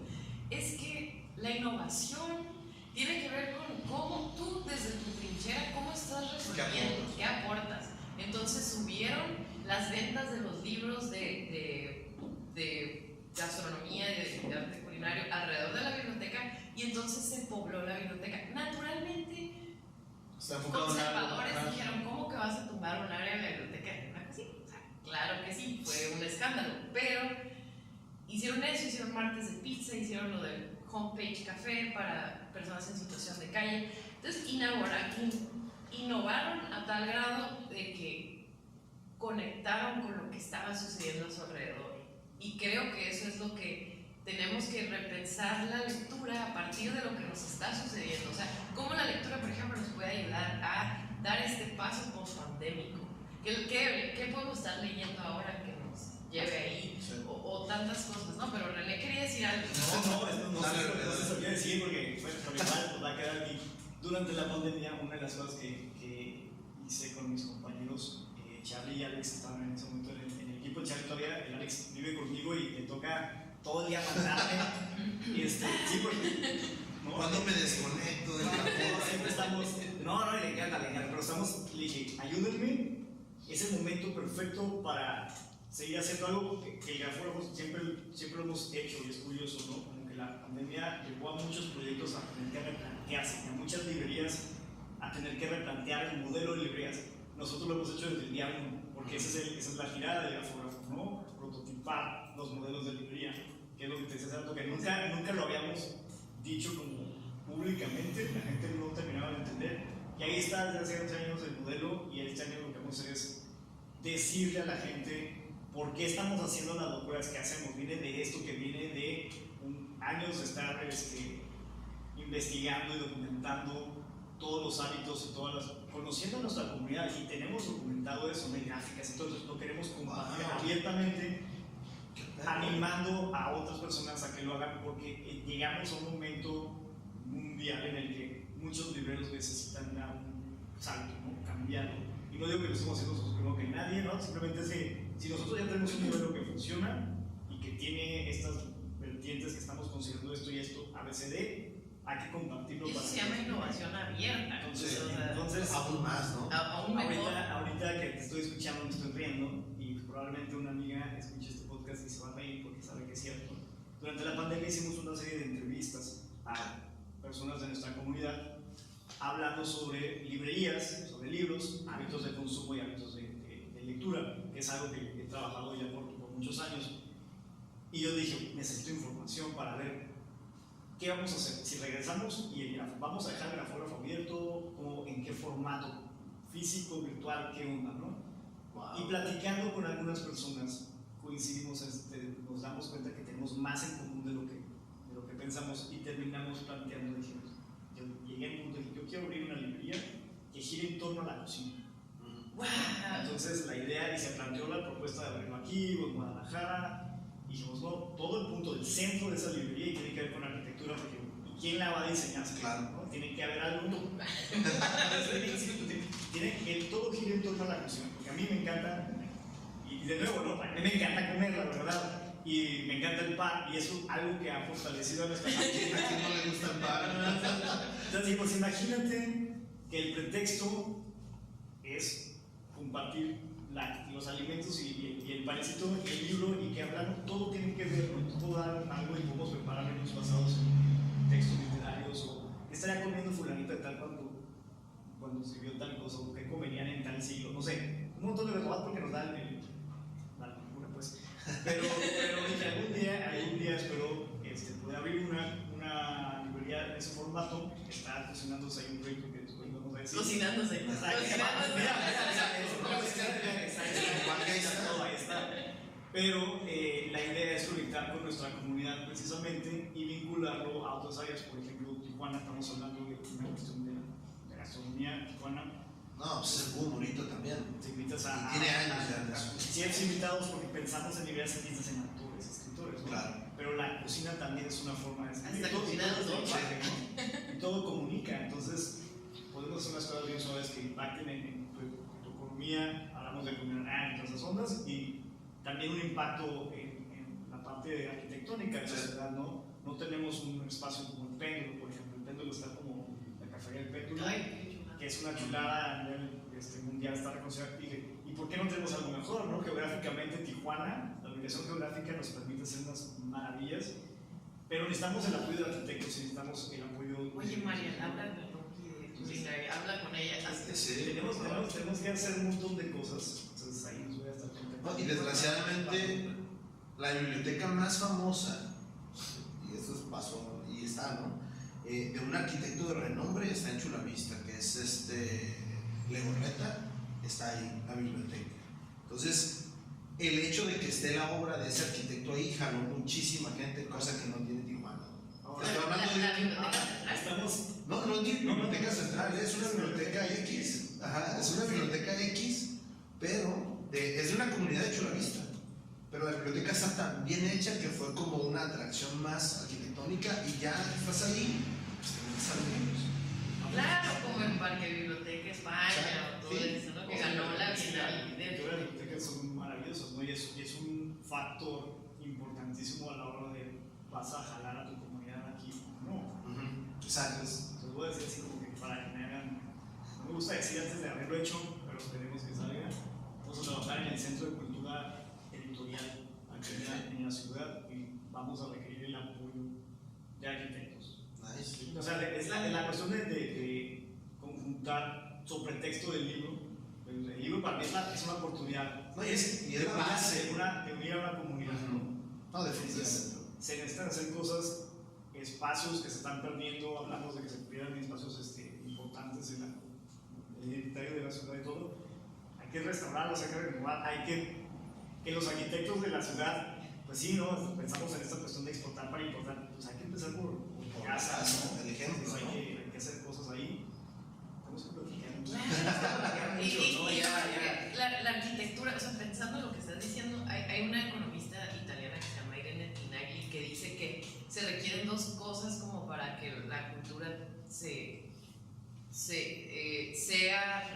Es que la innovación tiene que ver con cómo tú desde tu trinchera, cómo estás resolviendo, qué aportas. Entonces subieron las ventas de los libros de gastronomía y de arte culinario alrededor de la biblioteca, y entonces se pobló la biblioteca. Naturalmente, conservadores dijeron, ¿cómo que vas a tumbar un área de la biblioteca? ¿Una cosita? O sea, claro que sí, fue un escándalo, pero hicieron eso, hicieron martes de pizza, hicieron lo del homepage café para personas en situación de calle. Entonces innovaron a tal grado de que conectaron con lo que estaba sucediendo a su alrededor. Y creo que eso es lo que tenemos que repensar, la lectura a partir de lo que nos está sucediendo. O sea, cómo la lectura, por ejemplo, nos puede ayudar a dar este paso post-pandémico. ¿Qué podemos estar leyendo ahora que nos lleve ahí? Sí. O tantas cosas, ¿no? Pero René quería decir algo. No se sabía decir porque, bueno, por igual pues, va a quedar aquí. Durante la pandemia, una de las cosas que hice con mis compañeros, Charlie y Alex estaban en ese momento en el equipo. Charlie todavía, el Alex vive conmigo y le toca todo el día mandarme. Sí, porque. ¿no? Cuando me desconecto del trabajo. Siempre estamos. No, le encanta, pero estamos. Le dije, ayúdenme. Es el momento perfecto para seguir haciendo algo que el grafógrafo siempre lo hemos hecho, y es curioso, ¿no? Como que la pandemia llevó a muchos proyectos a tener que replantearse, a muchas librerías a tener que replantear el modelo de librerías. Nosotros lo hemos hecho desde el día 1, porque esa es la girada del grafógrafo, ¿no? Prototipar los modelos de librería, que es lo que te decía hace rato, que nunca lo habíamos dicho como públicamente, la gente no terminaba de entender. Y ahí está desde hace 11 años el modelo, y este año lo que vamos a hacer es decirle a la gente por qué estamos haciendo las locuras que hacemos. Viene de esto, que viene de años de estar investigando y documentando todos los hábitos y conociendo a nuestra comunidad, y tenemos documentado eso, no hay gráficas, entonces lo queremos compartir abiertamente, animando a otras personas a que lo hagan, porque llegamos a un momento mundial en el que muchos libreros necesitan dar un salto, ¿no? Cambiarlo. Y no digo que lo estemos haciendo nosotros, creo que nadie, ¿no? Simplemente es que si nosotros ya tenemos un modelo que funciona y que tiene estas vertientes que estamos considerando esto y esto, ABCD, hay que compartirlo. Eso se llama innovación abierta. Entonces aún más, ¿no? Aún mejor. Ahorita que te estoy escuchando, me estoy riendo y probablemente una amiga escuche este podcast y se va a reír porque sabe que es cierto. Durante la pandemia hicimos una serie de entrevistas a personas de nuestra comunidad hablando sobre librerías, sobre libros, hábitos de consumo y hábitos de lectura, que es algo que he trabajado ya por muchos años. Y yo dije, necesito información para ver qué vamos a hacer. Si regresamos y vamos a dejar el afógrafo abierto, o en qué formato, físico, virtual, qué onda, ¿no? Wow. Y platicando con algunas personas, coincidimos, nos damos cuenta que tenemos más en común de lo que pensamos y terminamos planteando, dijimos, yo llegué al punto de que yo quiero abrir una librería que gire en torno a la cocina. Wow. Entonces la idea, y se planteó la propuesta de abrirlo aquí o en Guadalajara, y dijimos, no, todo el punto del centro de esa librería y tiene que ver con arquitectura, porque ¿y quién la va a diseñar? Claro. ¿No? Tiene que haber algo. Todo gira en torno a la cocina, porque a mí me encanta, y de nuevo, ¿no? A mí me encanta comer, la verdad. Y me encanta el pan, y eso es algo que ha fortalecido a nuestra familia. ¿A quién no le gusta el pan? Entonces, pues imagínate que el pretexto es compartir los alimentos y el panecito y el libro, y que hablar, todo tiene que ver, ¿no? Todo dar algo y podemos preparar menús basados en textos literarios, o qué estaría comiendo fulanita de tal cuando se vio tal cosa, o qué comerían en tal siglo, no sé, un montón de verdad porque nos dan la cultura, pues. Pero dije, algún día espero poder abrir una librería de ese formato. Está cocinándose ahí un proyecto que después vamos a decir. Cocinándose. Ahí está. Pero la idea es conectar con nuestra comunidad precisamente y vincularlo a otras áreas. Por ejemplo, Tijuana, estamos hablando de una cuestión de gastronomía. Tijuana. No, pues es muy bonito también. Te invitas Y tiene años ya de eso. Ciertos invitados porque pensamos en librerías que piensas en autores, escritores, ¿no? Claro. Pero la cocina también es una forma de escribir. Hasta cocinando, Y todo comunica. Entonces, podemos hacer unas cosas bien suaves que impacten en tu economía. Hablamos de comunidad en todas esas ondas y también un impacto en la parte arquitectónica de la ciudad, ¿no? No tenemos un espacio como el Péndulo, por ejemplo. El Péndulo está como la cafetería del Péndulo, que es una chulada a nivel mundial, está reconocida. ¿Y por qué no tenemos algo mejor, no? Geográficamente, Tijuana, la ubicación geográfica nos permite hacer unas maravillas, pero necesitamos el apoyo de arquitectos y necesitamos el apoyo. Oye, María Laura, habla con ella. Sí. Tenemos que hacer un montón de cosas, entonces ahí nos voy a estar contando. No, y desgraciadamente, la biblioteca más famosa, y eso pasó y está, ¿no? De un arquitecto de renombre está en Chula Vista, que es Legorreta, está ahí, la biblioteca. Entonces, el hecho de que esté la obra de ese arquitecto ahí jaló muchísima gente, cosa que no tiene Tijuana. Estoy hablando de. No es biblioteca central, es una biblioteca X. Ajá, es una biblioteca X, pero es de una comunidad de Chula Vista. Pero la biblioteca está tan bien hecha que fue como una atracción más arquitectónica y ya estás ahí, pues te salen ellos. Claro, como en Parque Biblioteca España o todo eso, ¿no? Que ganó la Bienal. Las bibliotecas son maravillosas, ¿no? Y es un factor importantísimo a la hora de vas a jalar a tu comunidad aquí o no. Exacto. Entonces, les voy a decir así como que para que me hagan. No me gusta decir antes de haberlo hecho, pero esperemos que salga. Vamos a trabajar en el Centro de Cultura Editorial aquí en la ciudad y vamos a requerir el apoyo de arquitectos. Nice. O sea, es la cuestión de conjuntar sobre el texto del libro. El libro para mí es una oportunidad. No, y es la base. De unir a una comunidad. No, definitivamente. Se necesitan hacer cosas, espacios que se están perdiendo. Hablamos de que se pierdan espacios importantes en el identitario de la ciudad y todo. Hay que restaurarlos, hay que renovar, hay que los arquitectos de la ciudad, pues sí, ¿no? Pensamos en esta cuestión de exportar para importar, pues hay que empezar por casa, ¿no? El ejemplo, Entonces ¿no? hay que hacer cosas ahí. Tenemos que platicar. La arquitectura, o sea, pensando en lo que estás diciendo, hay una economista italiana que se llama Irene Tinagli que dice que se requieren dos cosas como para que la cultura sea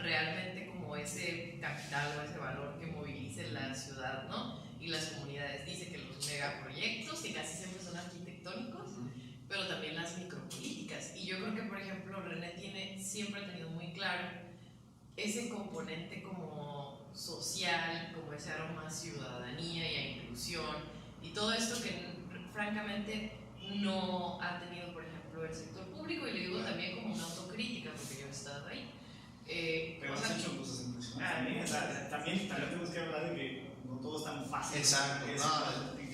realmente como como ese capital o ese valor que movilice la ciudad, ¿no? Y las comunidades. Dice que los megaproyectos, que casi siempre son arquitectónicos, pero también las micropolíticas. Y yo creo que, por ejemplo, René siempre ha tenido muy claro ese componente como social, como ese aroma a ciudadanía y a inclusión, y todo esto que francamente no ha tenido, por ejemplo, el sector público, y le digo también como una autocrítica, porque yo he estado ahí. Pero has hecho cosas impresionantes también, o sea, también tenemos que hablar de que no todo es tan fácil. Exacto,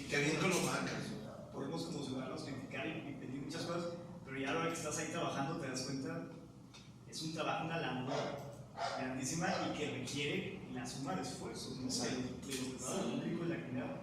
qué bien que lo marcas. Podemos como ciudadanos criticar y pedir muchas cosas, pero ya ahora que estás ahí trabajando te das cuenta, es un trabajo, una labor grandísima y que requiere la suma de esfuerzos, ¿no? De los estados públicos y la comunidad,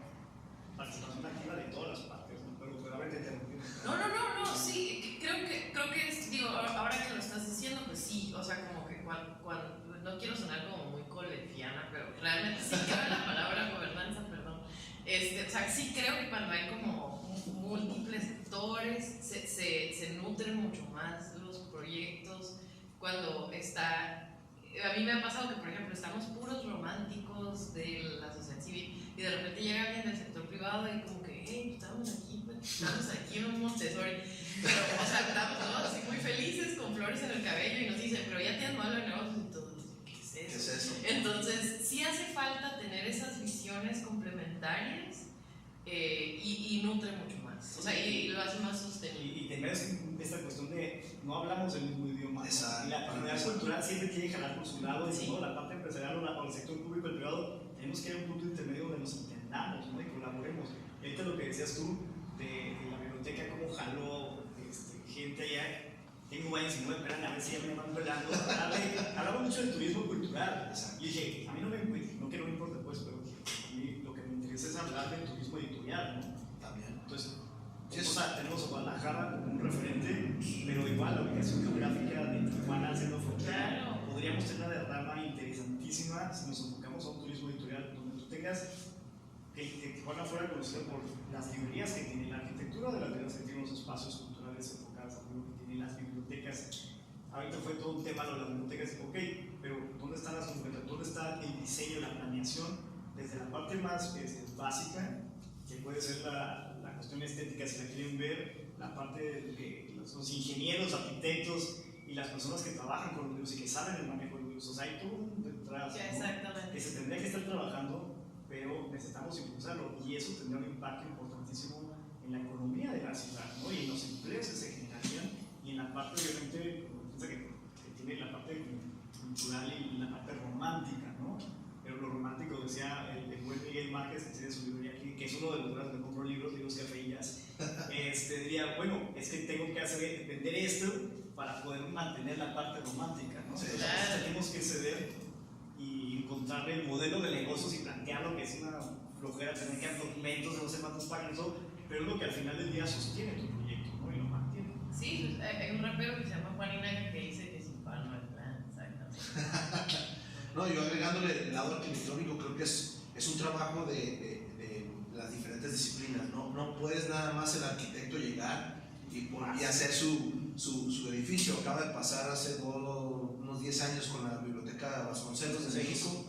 participación activa de todas las partes, ¿no? Pero a ver, te interrumpimos. No, sí, creo que es, digo, ahora que lo estás diciendo, pues sí, o sea, como que cuando no quiero sonar como muy colegiana, pero realmente sí creo en la palabra gobernanza, perdón. O sea, sí creo que cuando hay como múltiples sectores, se nutren mucho más los proyectos, cuando está... A mí me ha pasado que, por ejemplo, estamos puros románticos de la sociedad civil y de repente llega alguien del sector privado y como que, hey, estamos aquí en un Montessori, pero, o sea, estamos todos así muy felices con flores en el cabello y nos dicen, pero ya tienes modelo de negocios y todo. ¿Qué es eso? Entonces, sí hace falta tener esas visiones complementarias y nutre mucho más, o sea, y lo hace más sostenible. Y tener esta cuestión de no hablamos el mismo idioma. Exacto. Y la comunidad cultural siempre quiere jalar por su lado, y Sí. ¿no? La parte empresarial o el sector público y el privado, tenemos que ir a un punto intermedio donde nos entendamos, ¿no? Y colaboremos. Y ahorita lo que decías tú de la biblioteca, cómo jaló gente allá. Tengo años y no me esperan a ver si ya me van pelando. Hablaba mucho del turismo cultural. Y dije, a mí no que no me importe, pues, pero a mí lo que me interesa es hablar del turismo editorial, ¿no? También. Entonces, Sí, o sea, tenemos a Guadalajara como un referente, pero igual la ubicación geográfica de Tijuana siendo frontera, Claro. podríamos tener una derrama interesantísima si nos enfocamos a un turismo editorial donde tú tengas que Tijuana fuera conocida por las librerías que tiene, la arquitectura de las librerías que tiene, los espacios culturales enfocados a lo que tiene, las bibliotecas. Ahorita fue todo un tema lo de las bibliotecas, ok, pero ¿dónde están las bibliotecas? ¿Dónde está el diseño, la planeación? Desde la parte más básica, que puede ser la cuestión estética, si la quieren ver, la parte de que los ingenieros, arquitectos y las personas que trabajan con los libros y que saben el manejo de los libros, o sea, hay todo un detrás, Ya, ¿no? exactamente. Que se tendría que estar trabajando, pero necesitamos impulsarlo, y eso tendría un impacto importantísimo en la economía de la ciudad, ¿no? Y en los empleos que se generarían, y en la parte, obviamente, que tiene la parte cultural y la parte romántica, ¿no? Pero lo romántico, decía el buen Miguel Márquez, que tiene su librería aquí, que es uno de los lugares donde compro libros cafeínas, diría, bueno, es que tengo que vender esto para poder mantener la parte romántica, ¿no? Sí, Entonces tenemos que ceder y encontrarle el modelo de negocios y plantearlo, que es una flojera tener que dar documentos, no sé cuántos pagan eso, pero es lo que al final del día sostiene tu proyecto, ¿no? Y lo mantiene. Sí, hay un rapero que se llama Juan Inaga que dice que sin pan no hay plan, exactamente. No, yo agregándole el lado arquitectónico, creo que es un trabajo de las diferentes disciplinas. No puedes nada más el arquitecto llegar y hacer su edificio. Acaba de pasar hace unos 10 años con la Biblioteca Vasconcelos de México.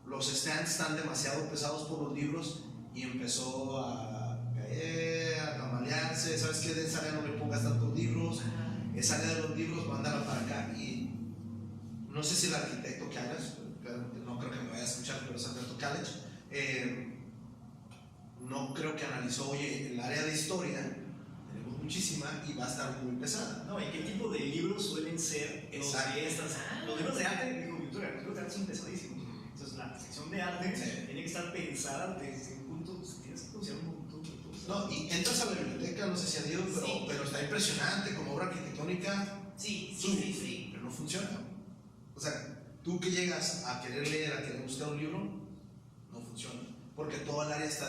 Los stands están demasiado pesados por los libros y empezó a caer, a tambalearse. ¿Sabes qué? De esa área no le pongas tantos libros. Esa área de los libros, mándala para acá. Y no sé si el arquitecto que hagas, no creo que me vaya a escuchar, pero es Alberto College, no creo que analizó, oye, el área de historia tenemos muchísima y va a estar muy pesada. No, ¿y qué tipo de libros suelen ser los Exacto. de estas? Los libros de arte, digo, Victoria, los libros de arte son pesadísimos. Entonces, la sección de arte tiene que estar pensada desde un punto, tienes que considerar un punto. No, y entras a la biblioteca, no sé si han ido, pero está impresionante como obra arquitectónica. Sí. Pero no funciona. O sea, tú que llegas a querer leer, a querer buscar un libro, no funciona. Porque todo el área está,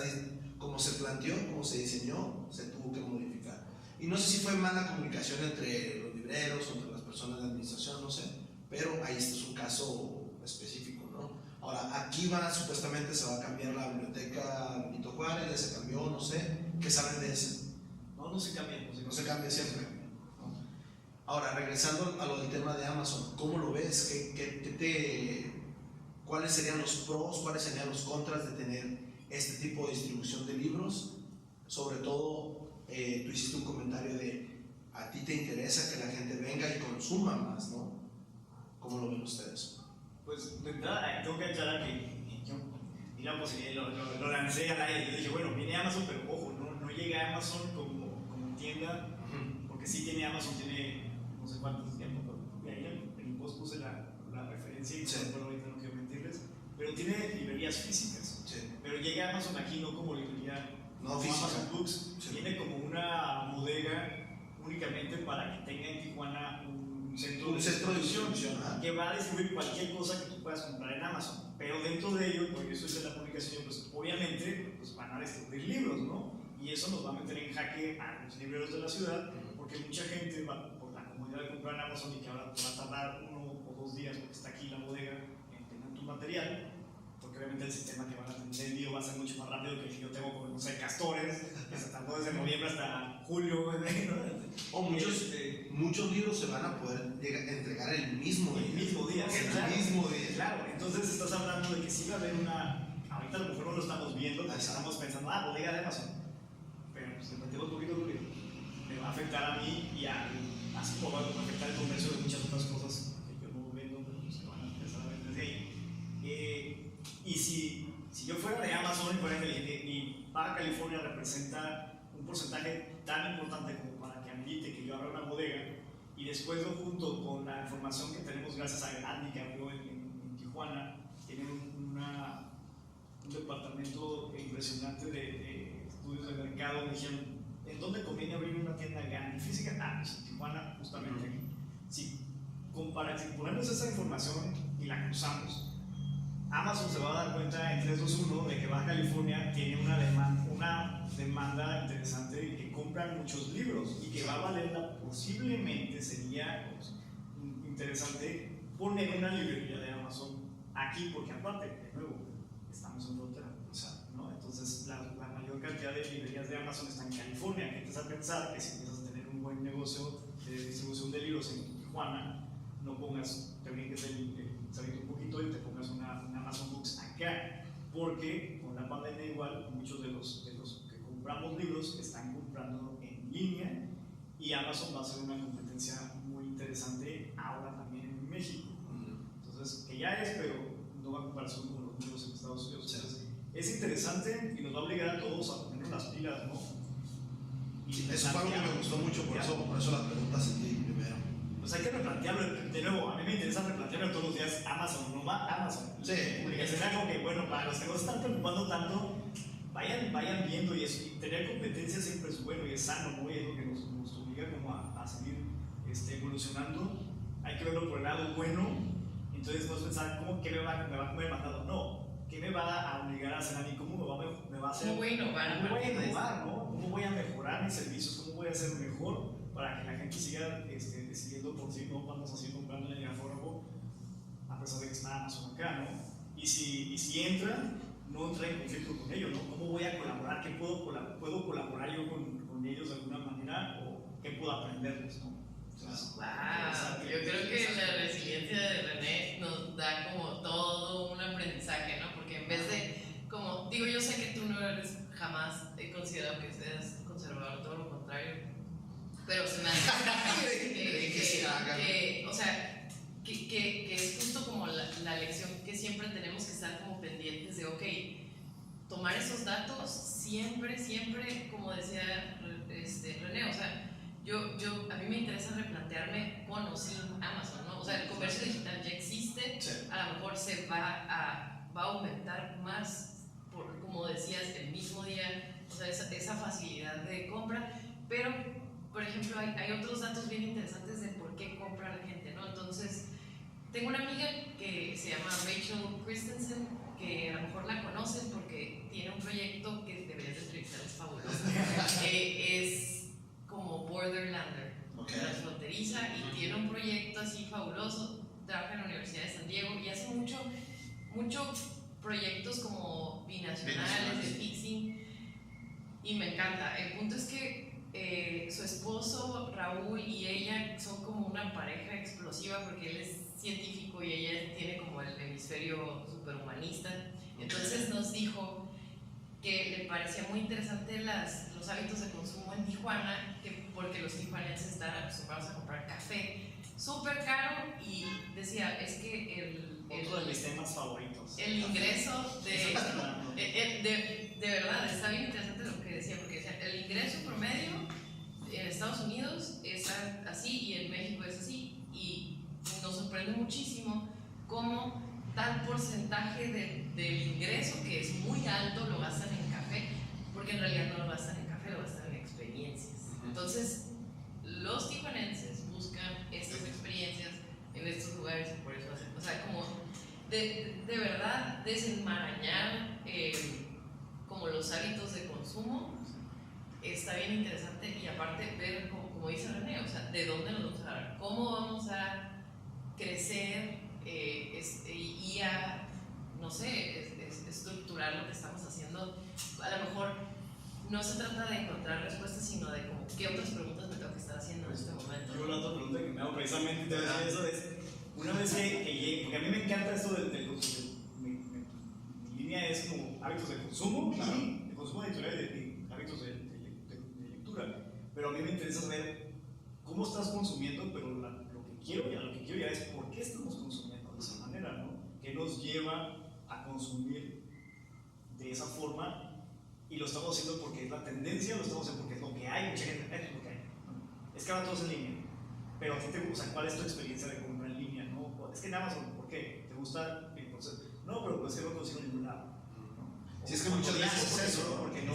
como se planteó, como se diseñó, se tuvo que modificar. Y no sé si fue mala comunicación entre los libreros o entre las personas de administración, no sé. Pero ahí este es un caso específico, ¿no? Ahora, aquí supuestamente se va a cambiar la biblioteca Benito Juárez, ya se cambió, no sé. ¿Qué saben de eso? No se cambia. No se cambia siempre. Ahora, regresando a lo del tema de Amazon, ¿cómo lo ves? ¿Cuáles serían los pros, cuáles serían los contras de tener este tipo de distribución de libros? Sobre todo, tú hiciste un comentario de a ti te interesa que la gente venga y consuma más, ¿no? ¿Cómo lo ven ustedes? Pues de entrada tengo que aclarar que yo, digamos, lo lancé al aire. Yo dije, bueno, viene Amazon, pero ojo, no llega a Amazon como tienda, porque sí tiene Amazon, tiene no sé cuántos tiempos, pero ahí en el post puse la referencia y bueno, ahorita no quiero mentirles, pero tiene librerías físicas. Sí. Pero llega a Amazon aquí no como librería, No como física. Amazon Books, Sí. tiene como una bodega únicamente para que tenga en Tijuana un centro de distribución, que va a distribuir cualquier cosa que tú puedas comprar en Amazon. Pero dentro de ello, porque eso es de la publicación, pues obviamente pues, van a distribuir libros, ¿no? Y eso nos va a meter en jaque a los libreros de la ciudad, porque mucha gente va por la comodidad de comprar en Amazon y que ahora te va a tardar 1 o 2 días porque está aquí la bodega en tener tu material, porque obviamente el sistema que van a tener de envío va a ser mucho más rápido que el que yo tengo con, no sé, Castores, que se tardó desde noviembre hasta julio, ¿no? O muchos libros se van a poder entregar el mismo día. El mismo día, El mismo día. Claro, entonces estás hablando de que sí va a haber ahorita a lo mejor no lo estamos viendo, porque estamos pensando, bodega de Amazon, pero pues le metemos un poquito duro, me va a afectar a mí y así como va a afectar el comercio de muchas otras cosas que yo no vendo, pero pues se van a empezar a vender de ahí. Y si yo fuera de Amazon y fuera inteligente y Baja California representa un porcentaje tan importante como para que amerite que yo abra una bodega y después lo junto con la información que tenemos gracias a Andy que abrió en Tijuana, tiene un departamento impresionante de estudios de mercado. Me dijeron, ¿en dónde conviene abrir una tienda grande física? Pues en Tijuana, justamente aquí. Si ponemos esa información y la cruzamos, Amazon se va a dar cuenta en 3, 2, 1 de que Baja California tiene una demanda interesante y que compran muchos libros y que va a valer posiblemente sería interesante poner una librería de Amazon aquí, porque aparte, de nuevo, estamos en frontera, ¿no? Entonces la mayor cantidad de librerías de Amazon está en California, que empiezas a pensar que si empiezas a tener un buen negocio de distribución de libros en Tijuana, no pongas, te brinques salir un poquito y te pongas una Amazon Books acá, porque con la pandemia igual muchos de los que compramos libros están comprando en línea y Amazon va a ser una competencia muy interesante ahora también en México. Entonces, que ya es, pero no va a comparación con los libros en Estados Unidos. Entonces, es interesante y nos va a obligar a todos a ponernos las pilas, ¿no? Y eso fue algo que me gustó mucho, por eso la pregunta a ti primero. Pues hay que replantearlo, de nuevo, a mí me interesa replantearlo todos los días. Amazon, no va Amazon. Sí. Porque será como que, bueno, para los que no se están preocupando tanto, vayan viendo y tener competencia siempre es bueno y es sano, ¿no? Y es lo que nos obliga como a seguir evolucionando. Hay que verlo por el lado bueno, entonces no es pensar, ¿cómo que me va a comer matado? No, ¿qué me va a obligar a hacer a mí? ¿Cómo me va a hacer? ¿Cómo voy a innovar? ¿Cómo voy a innovar, no? ¿Cómo voy a mejorar mis servicios? ¿Cómo voy a hacer mejor para que la gente siga decidiendo por sí, no vamos así comprando en el afógrafo, a pesar de que está Amazon acá, ¿no? Y si entra, no entra en conflicto con ellos, ¿no? ¿Cómo voy a colaborar? ¿Qué puedo colaborar yo con ellos de alguna manera? ¿O qué puedo aprenderles, no? Entonces, wow, yo creo que la resiliencia de René nos da como todo un aprendizaje, ¿no? Porque en vez de, como, digo, yo sé que tú no eres, jamás he considerado que seas conservador, todo lo contrario, pero se me hace o sea, que es justo como la lección que siempre tenemos que estar como pendientes de, ok, tomar esos datos siempre, como decía René, o sea, a mí me interesa replantearme con o sin Amazon, ¿no? O sea, el comercio digital ya existe, Sí. a lo mejor se va a aumentar más, como decías, el mismo día, o sea, esa facilidad de compra, pero, por ejemplo, hay otros datos bien interesantes de por qué compra la gente, ¿no? Entonces, tengo una amiga que se llama Rachel Christensen, que a lo mejor la conocen porque tiene un proyecto que deberías de entrevistar, es fabuloso. Es como Borderlander, transfronteriza, y tiene un proyecto así fabuloso. Trabaja en la Universidad de San Diego y hace muchos proyectos como binacionales, de fixing, y me encanta. El punto es que su esposo Raúl y ella son como una pareja explosiva porque él es científico y ella tiene como el hemisferio superhumanista. Entonces nos dijo que le parecía muy interesante los hábitos de consumo en Tijuana, porque los tijuanenses están acostumbrados a comprar café súper caro, y decía, es que otro de mis temas favoritos. el ingreso de verdad, está bien interesante lo que decía, porque decía, el ingreso promedio en Estados Unidos es así y en México es así, y nos sorprende muchísimo cómo tal porcentaje del ingreso, que es muy alto, lo gastan en café, porque en realidad no lo gastan en café, lo gastan en experiencias. Entonces, los tijuanenses buscan estas experiencias en estos lugares, y por eso hacen, o sea, como de verdad desenmarañar como los hábitos de consumo. Está bien interesante, y aparte ver, como dice René, o sea, de dónde nos vamos a agarrar, cómo vamos a crecer y a, no sé, estructurar lo que estamos haciendo. A lo mejor no se trata de encontrar respuestas, sino de como, ¿qué otras preguntas me tengo que estar haciendo en este momento? Yo la otra pregunta que me hago precisamente te decir eso es, una vez que llegué, porque a mí me encanta esto del consumo, mi línea es como hábitos de consumo, claro, de consumo editorial y de hábitos de lectura, pero a mí me interesa saber cómo estás consumiendo, pero lo que quiero ya es por qué estamos consumiendo de esa manera, ¿no? ¿Qué nos lleva a consumir de esa forma? Y lo estamos haciendo porque es la tendencia, lo estamos haciendo porque es lo que hay, mucha gente, es lo que hay, ¿no? Es que ahora todo es en línea, pero a ti te gusta, ¿cuál es tu experiencia de compra en línea? ¿No? Es que en Amazon, ¿por qué? ¿Te gusta el proceso? No, pero es que no consigo en ningún lado, ¿no? Si es que muchas veces es eso, ¿no? Porque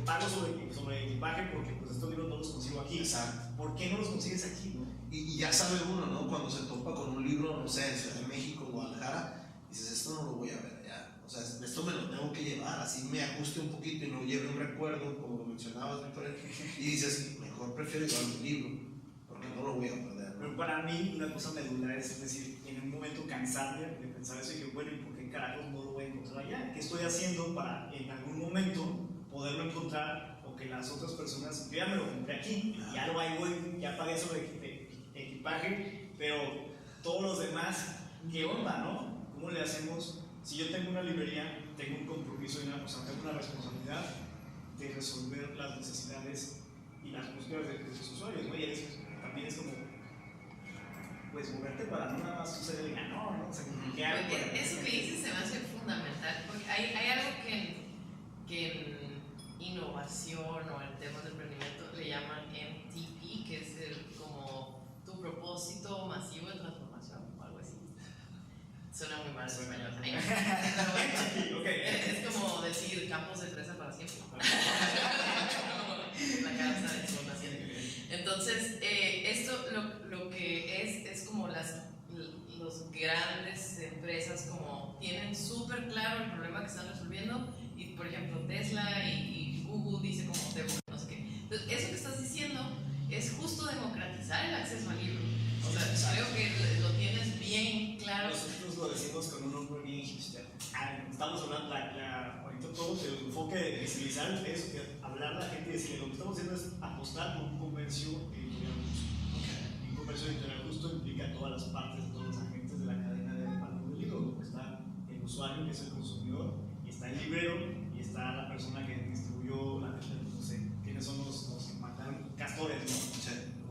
pago sobre equipaje, porque pues estos libros no los consigo aquí. Exacto. ¿Por qué no los consigues aquí, no? Y ya sabe uno, ¿no? Cuando se topa con un libro, no sé, en Ciudad de México, Guadalajara, dices, esto no lo voy a ver ya. O sea, esto me lo tengo que llevar, así me ajuste un poquito y no lleve un recuerdo, como lo mencionabas, Víctor. Y dices, mejor prefiero llevar un libro, porque no lo voy a perder, ¿no? Pero para mí, una cosa medular es decir, en un momento cansarme de pensar eso y que, bueno, ¿y por qué carajos no lo voy a encontrar allá? ¿Qué estoy haciendo para en algún momento poderlo encontrar, o que las otras personas, yo ya me lo compré aquí, ya lo hay, voy, ya pagué sobre equipaje, pero todos los demás, ¿qué onda, no? ¿Cómo le hacemos? Si yo tengo una librería, tengo un compromiso y tengo una responsabilidad de resolver las necesidades y las búsquedas de sus usuarios, ¿no? Y también es como, pues, moverte para no nada más suceder y no, o sea, ¿qué hago? Eso que dices se me hace fundamental, porque hay algo que en innovación o en temas de emprendimiento le llaman MTP, que es como tu propósito masivo de transformación o algo así. Suena muy mal en español. Pero bueno, es como decir campos de fresa para siempre. La casa de su naciente. Entonces, esto lo que es como las grandes empresas como tienen súper claro el problema que están resolviendo, y por ejemplo Tesla y Google dice como no sé qué. Entonces, eso que estás diciendo es justo democratizar el acceso al libro. O sea, creo que lo tienes bien claro. Nosotros lo decimos con un nombre bien hipster. Estamos hablando, ahorita todo el enfoque de visibilizar es hablar a la gente y decirle, lo que estamos haciendo es apostar por un comercio editorial justo. Un comercio editorial justo implica todas las partes, todos los agentes de la cadena de valor del libro, donde está el usuario, que es el consumidor, y está el librero, y está la persona que distribuyó, no sé, quiénes son los que mandaron castores, ¿no?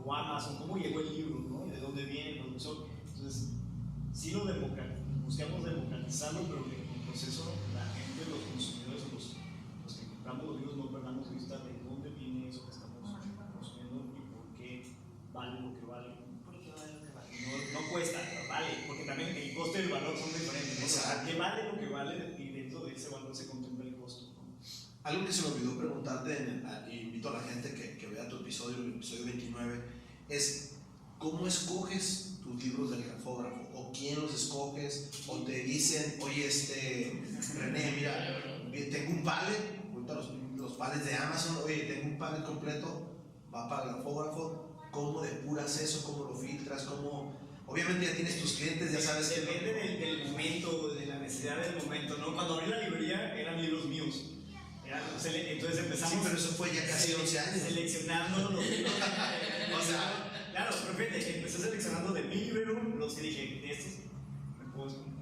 O Amazon, cómo llegó el libro, ¿no? ¿De dónde viene la producción? Entonces, sí buscamos democratizarlo, pero que en el proceso la gente, los consumidores, los que compramos los libros, no perdamos de vista de dónde viene eso que estamos consumiendo y por qué vale lo que vale. Porque vale lo que vale. No cuesta, pero vale, porque también el costo y el valor son diferentes, ¿no? O sea, ¿qué vale lo que vale? Y dentro de ese valor se contempla el costo, ¿no? Algo que se me olvidó preguntarte, y invito a la gente que vea tu episodio, el episodio 29, es cómo escoges tus libros del grafógrafo, o quién los escoges, o te dicen, oye, René, mira, tengo un pallet, ahorita los pallets de Amazon, oye, tengo un pallet completo, va para el grafógrafo. ¿Cómo depuras eso? ¿Cómo lo filtras? Obviamente ya tienes tus clientes, ya sabes que... Depende del momento, de la necesidad del momento, ¿no? Cuando abrí la librería eran libros míos. Entonces empezamos. Sí, pero eso fue ya casi 11 años. Seleccionando los libros. O sea, claro, pero fíjate, empecé seleccionando de mi librero los que dije, de estos me puedo escoger.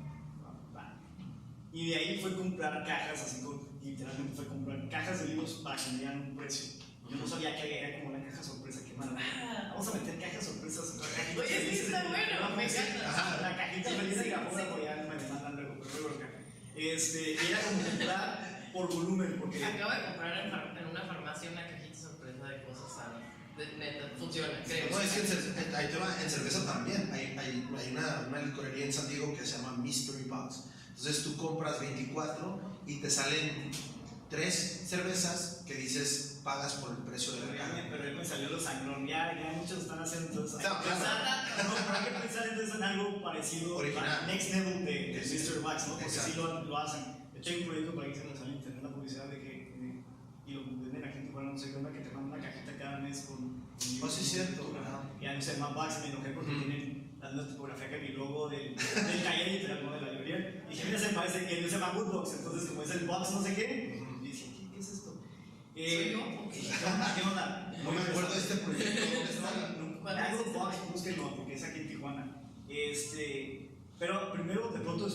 Y de ahí fue comprar cajas, así literalmente fue comprar cajas de libros para que me dieran un precio. Yo no sabía que era como la caja sorpresa que manda. Vamos a meter cajas sorpresas en la cajita. Oye, sí está bueno, me encanta. La cajita feliz de grafógrafo ya me mandan luego, pero luego acá. Y era como comprar por volumen, porque. Acabo de comprar en una farmacia una cajita sorpresa de cosas sanas. Neta, funciona, creo. No, es que hay tema en cerveza también. Hay una licorería en San Diego que se llama Mystery Box. Entonces tú compras 24 y te salen 3 cervezas que dices pagas por el precio de la caja. Pero ya me salió lo sangrón, ya muchos están haciendo entonces. Claro. No, pero hay que pensar entonces en algo parecido Original. Next Level de Mr. Max, ¿no? Porque Exacto. sí lo hacen. De hecho hay un proyecto para que se me sale en internet la publicidad de que y lo venden a gente para no sé qué onda, que te mandan una cajita cada mes con Oh, sí, cierto. ya no sé, más Bugs, me enojé porque tienen la tipografía que mi logo del taller literal, no de la librería. Y dije, mira, se parece que se llama Woodbox, entonces como es el box no sé qué, y dije, ¿qué es esto? Soy yo. ¿Qué onda? No me acuerdo de este proyecto. ¿Dónde está? Algo box, búsquenlo, porque es aquí en Tijuana. Pero primero, de pronto,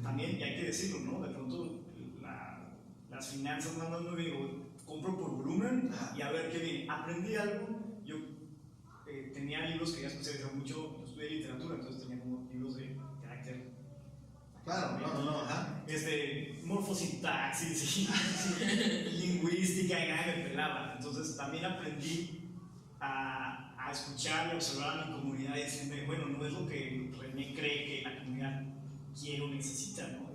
también, y hay que decirlo, ¿no? De pronto, las finanzas mandan muy bien, digo, compro por volumen y a ver qué bien. Aprendí algo. Yo tenía libros que ya especializaba mucho, yo estudié literatura, entonces tenía como libros de carácter. Claro, no, ajá. Morfosintaxis y lingüística y nada me pelaba. Entonces también aprendí a escuchar y observar a mi comunidad y decirme, bueno, no es lo que René cree que la comunidad quiere o necesita, ¿no?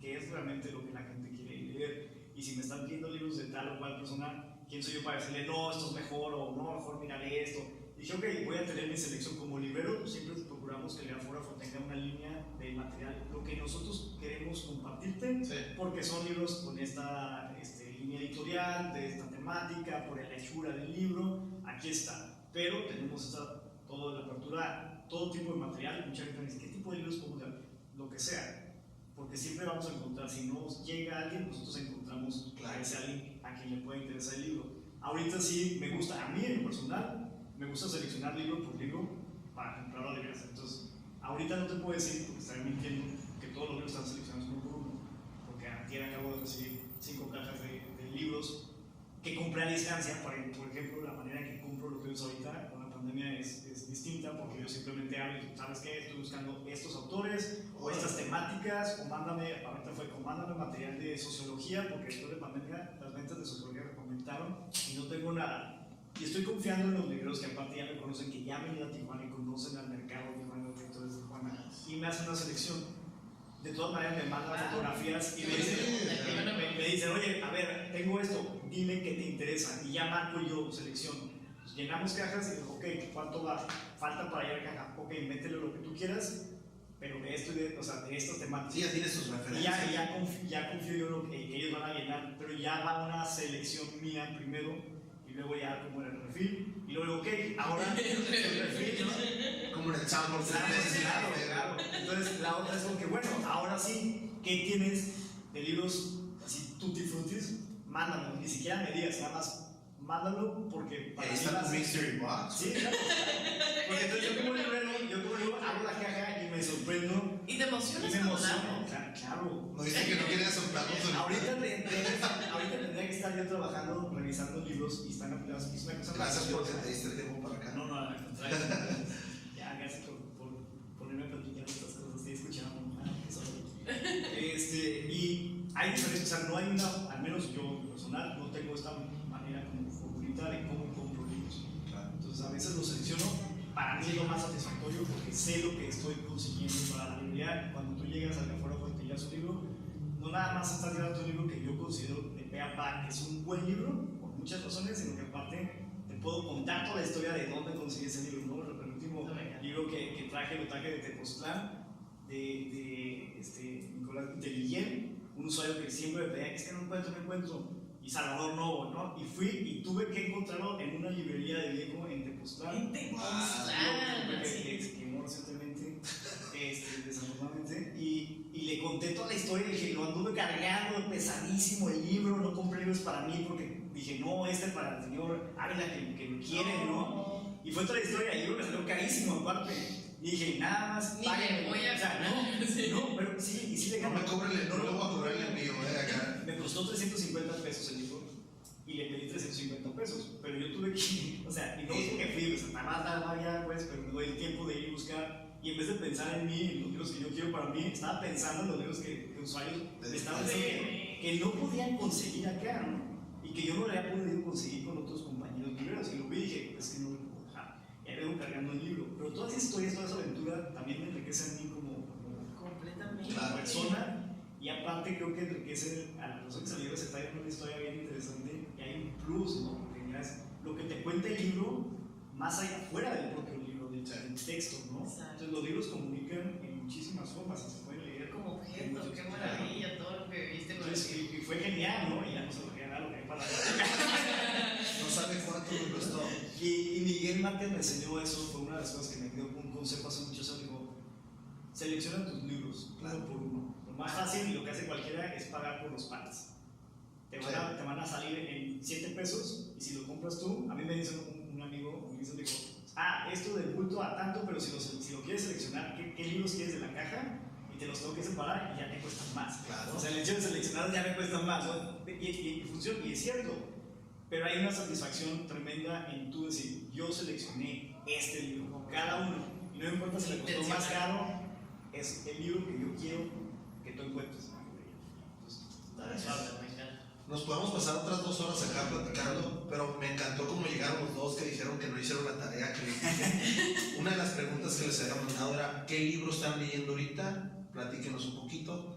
Que es realmente lo que la gente quiere leer. Y si me están pidiendo libros de tal o cual persona, ¿quién soy yo para decirle, no, esto es mejor o no, mejor mírale esto? Dije, ok, voy a tener mi selección como librero, siempre procuramos que el grafógrafo tenga una línea de material, lo que nosotros queremos compartirte, Sí. porque son libros con esta línea editorial, de esta temática, por la hechura del libro, aquí está. Pero tenemos toda la apertura, todo tipo de material, mucha gente me dice, ¿qué tipo de libros podemos leer? Lo que sea, porque siempre vamos a encontrar, si nos llega alguien, nosotros encontramos a ese alguien a quien le puede interesar el libro. Ahorita sí me gusta, a mí en lo personal, me gusta seleccionar libro por libro para comprar la librería. Entonces, ahorita no te puedo decir, porque estaré mintiendo, que todos los libros están seleccionados uno por uno, porque antier acabo de recibir 5 cajas de libros que compré a distancia. Por ejemplo, la manera en que compro los libros ahorita con la pandemia es distinta, porque yo simplemente hablo, ¿sabes qué? Estoy buscando estos autores o estas temáticas, o mándame, ahorita fue como mándame material de sociología, porque después de pandemia las ventas de sociología aumentaron y no tengo nada. Y estoy confiando en los libreros que aparte ya me conocen, que ya han venido a Tijuana y conocen al mercado Tijuana, entonces Tijuana, y me hacen una selección. De todas maneras me mandan fotografías y me dicen, oye, a ver, tengo esto, dime qué te interesa, y ya marco yo selección. Pues llenamos cajas y digo, ok, ¿cuánto va? Falta para ir a caja, ok, métele lo que tú quieras, pero de esto de estas temáticas. Sí, ya tienes sus Y referencias. ya confío yo en lo que ellos van a llenar, pero ya va una selección mía primero. Y luego ya como en el refil, y luego, ok, ahora el refil, ¿no? Como en el Sanborns. Claro. Entonces la otra es como que, bueno, ahora sí, ¿qué tienes de libros así tutti frutis? Mándalo, ni siquiera me digas, nada más mándalo porque Ahí está tu Mystery Box. Sí, claro. Porque entonces yo como librero, abro la caja y me sorprendo. Y te emocionas Y me cuando emociono, la claro. No dice que no querías soplarnos. Ahorita tendría que estar yo trabajando, revisando libros y están apilados. Es una cosa Gracias por que maravillosa. te diste el tiempo para acá. No, al contrario. Ya, gracias por ponerme a platicar estas cosas. Estoy escuchando. Y hay diferencias, o sea, no hay una, al menos yo en personal, no tengo esta manera como favorita de cómo compro libros. Claro. Entonces, a veces los selecciono. Para mí es lo más satisfactorio porque sé lo que estoy consiguiendo para la librería. Cuando tú llegas al afuera y te llevas un libro, no nada más estás llevando un libro que yo considero de pe a pa que es un buen libro, por muchas razones, sino que aparte te puedo contar toda la historia de dónde conseguí ese libro, ¿no? El último libro que traje, lo traje de Tepoztlán, de Nicolás de Guillén, un usuario que siempre me pedía, es que no encuentro, y Salvador Novo, ¿no? Y fui y tuve que encontrarlo en una librería de viejo en Tepoztlán. En Tepoztlán, Que quemó recientemente, desafortunadamente, y le conté toda la historia y dije, lo anduve cargando, pesadísimo el libro, no compré libro es para mí porque dije, no, este es para el señor Ávila que lo quiere, ¿no? Y fue toda la historia, el libro me salió carísimo aparte. Y dije, nada más, Ni páguenme. le voy a O sea, no, sí. no, pero sí, y sí le No gané. me cobren el, no le voy a cobrar el envío, acá. Me costó 350 pesos el libro y le pedí 350 pesos, pero yo tuve que, o sea, y no es porque fui, o sea, nada más ya, pues, pero me doy el tiempo de ir a buscar y en vez de pensar en mí, en los libros que yo quiero para mí, estaba pensando en los libros que usuarios me estaban diciendo que no podían conseguir acá, ¿no? Y que yo no lo había podido conseguir con otros compañeros libreros y lo vi y dije, es que no lo puedo dejar, ya vengo cargando el libro, pero todas esas historias, toda esa aventura también me enriquece a mí como Completamente. la persona. Y aparte creo que enriquece a la persona que se libro, se está viendo una historia bien interesante y hay un plus, ¿no? Porque mira, es lo que te cuenta el libro más allá afuera del propio libro, del texto, ¿no? Exacto. Entonces los libros comunican en muchísimas formas y se pueden leer Como objeto, qué maravilla todo lo que viviste con Entonces, el y fue genial, ¿no? Y ya no se lo queda lo que hay para No sabe cuánto me costó. y Miguel Márquez me enseñó eso, fue una de las cosas que me dio un consejo hace muchos años, dijo, selecciona tus libros, uno por uno. Lo más fácil y lo que hace cualquiera es pagar por los pares. Te van a salir en 7 pesos y si lo compras tú, a mí me dice un amigo, me dijo, esto del bulto a tanto, pero si lo quieres seleccionar, ¿qué libros quieres de la caja? Y te los tengo que separar y ya te cuestan más. Claro. O sea, el hecho de seleccionar ya me cuestan más, ¿no? Y funciona, y es cierto, pero hay una satisfacción tremenda en tú decir, yo seleccioné este libro, cada uno, y no me importa si me costó más caro, es el libro que yo quiero que tú encuentres. Entonces, me encanta. Nos podemos pasar otras 2 horas acá platicando, pero me encantó cómo llegaron los dos que dijeron que no hicieron la tarea. Una de las preguntas que les había mandado era: ¿qué libro están leyendo ahorita? Platíquenos un poquito.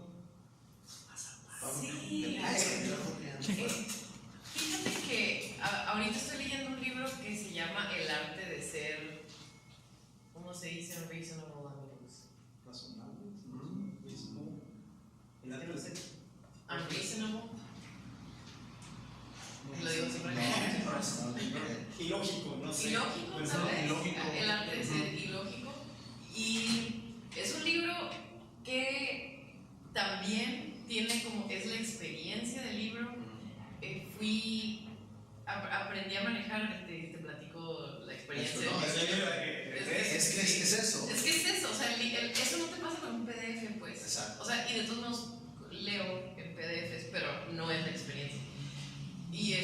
Sí. Fíjate que ahorita estoy leyendo un libro que se llama El arte de ser, ¿cómo se dice? Unreasonable amigos. razonable, El arte de ser. Unreasonable. Lo digo siempre. ilógico, no sé. Ilógico, Pues tal no, vez. ilógico. El arte de ser ilógico. Y es un libro que también tiene como, es la experiencia del libro. Aprendí a manejar, te platico la experiencia. Eso, no, es que es eso. Es que es eso, o sea, eso no te pasa con un PDF, pues. Exacto. O sea, y de todos modos leo en PDFs, pero no es la experiencia. Y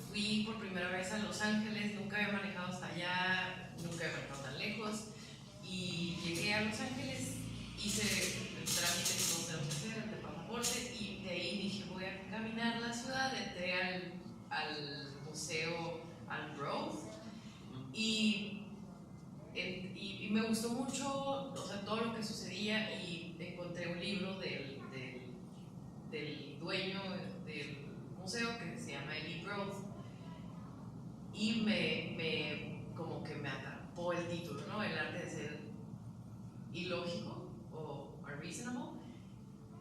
fui por primera vez a Los Ángeles, nunca había manejado hasta allá, nunca había manejado tan lejos. Y llegué a Los Ángeles, hice el trámite que todos tenemos que hacer, el de pasaporte, y de ahí dije, voy a caminar la ciudad, entré al museo, al Grove, y me gustó mucho, o sea, todo lo que sucedía, y encontré un libro del dueño del museo que se llama Eli Grove, y como que me atrapó el título, ¿no? El arte de ser ilógico o unreasonable.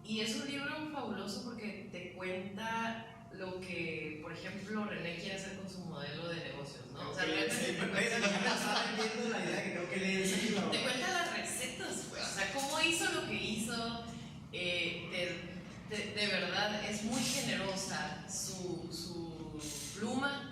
Y es un libro fabuloso porque te cuenta lo que, por ejemplo, René quiere hacer con su modelo de negocios, ¿no? O sea, realmente te cuenta las recetas, pues. O sea, cómo hizo lo que hizo. De verdad, es muy generosa su pluma.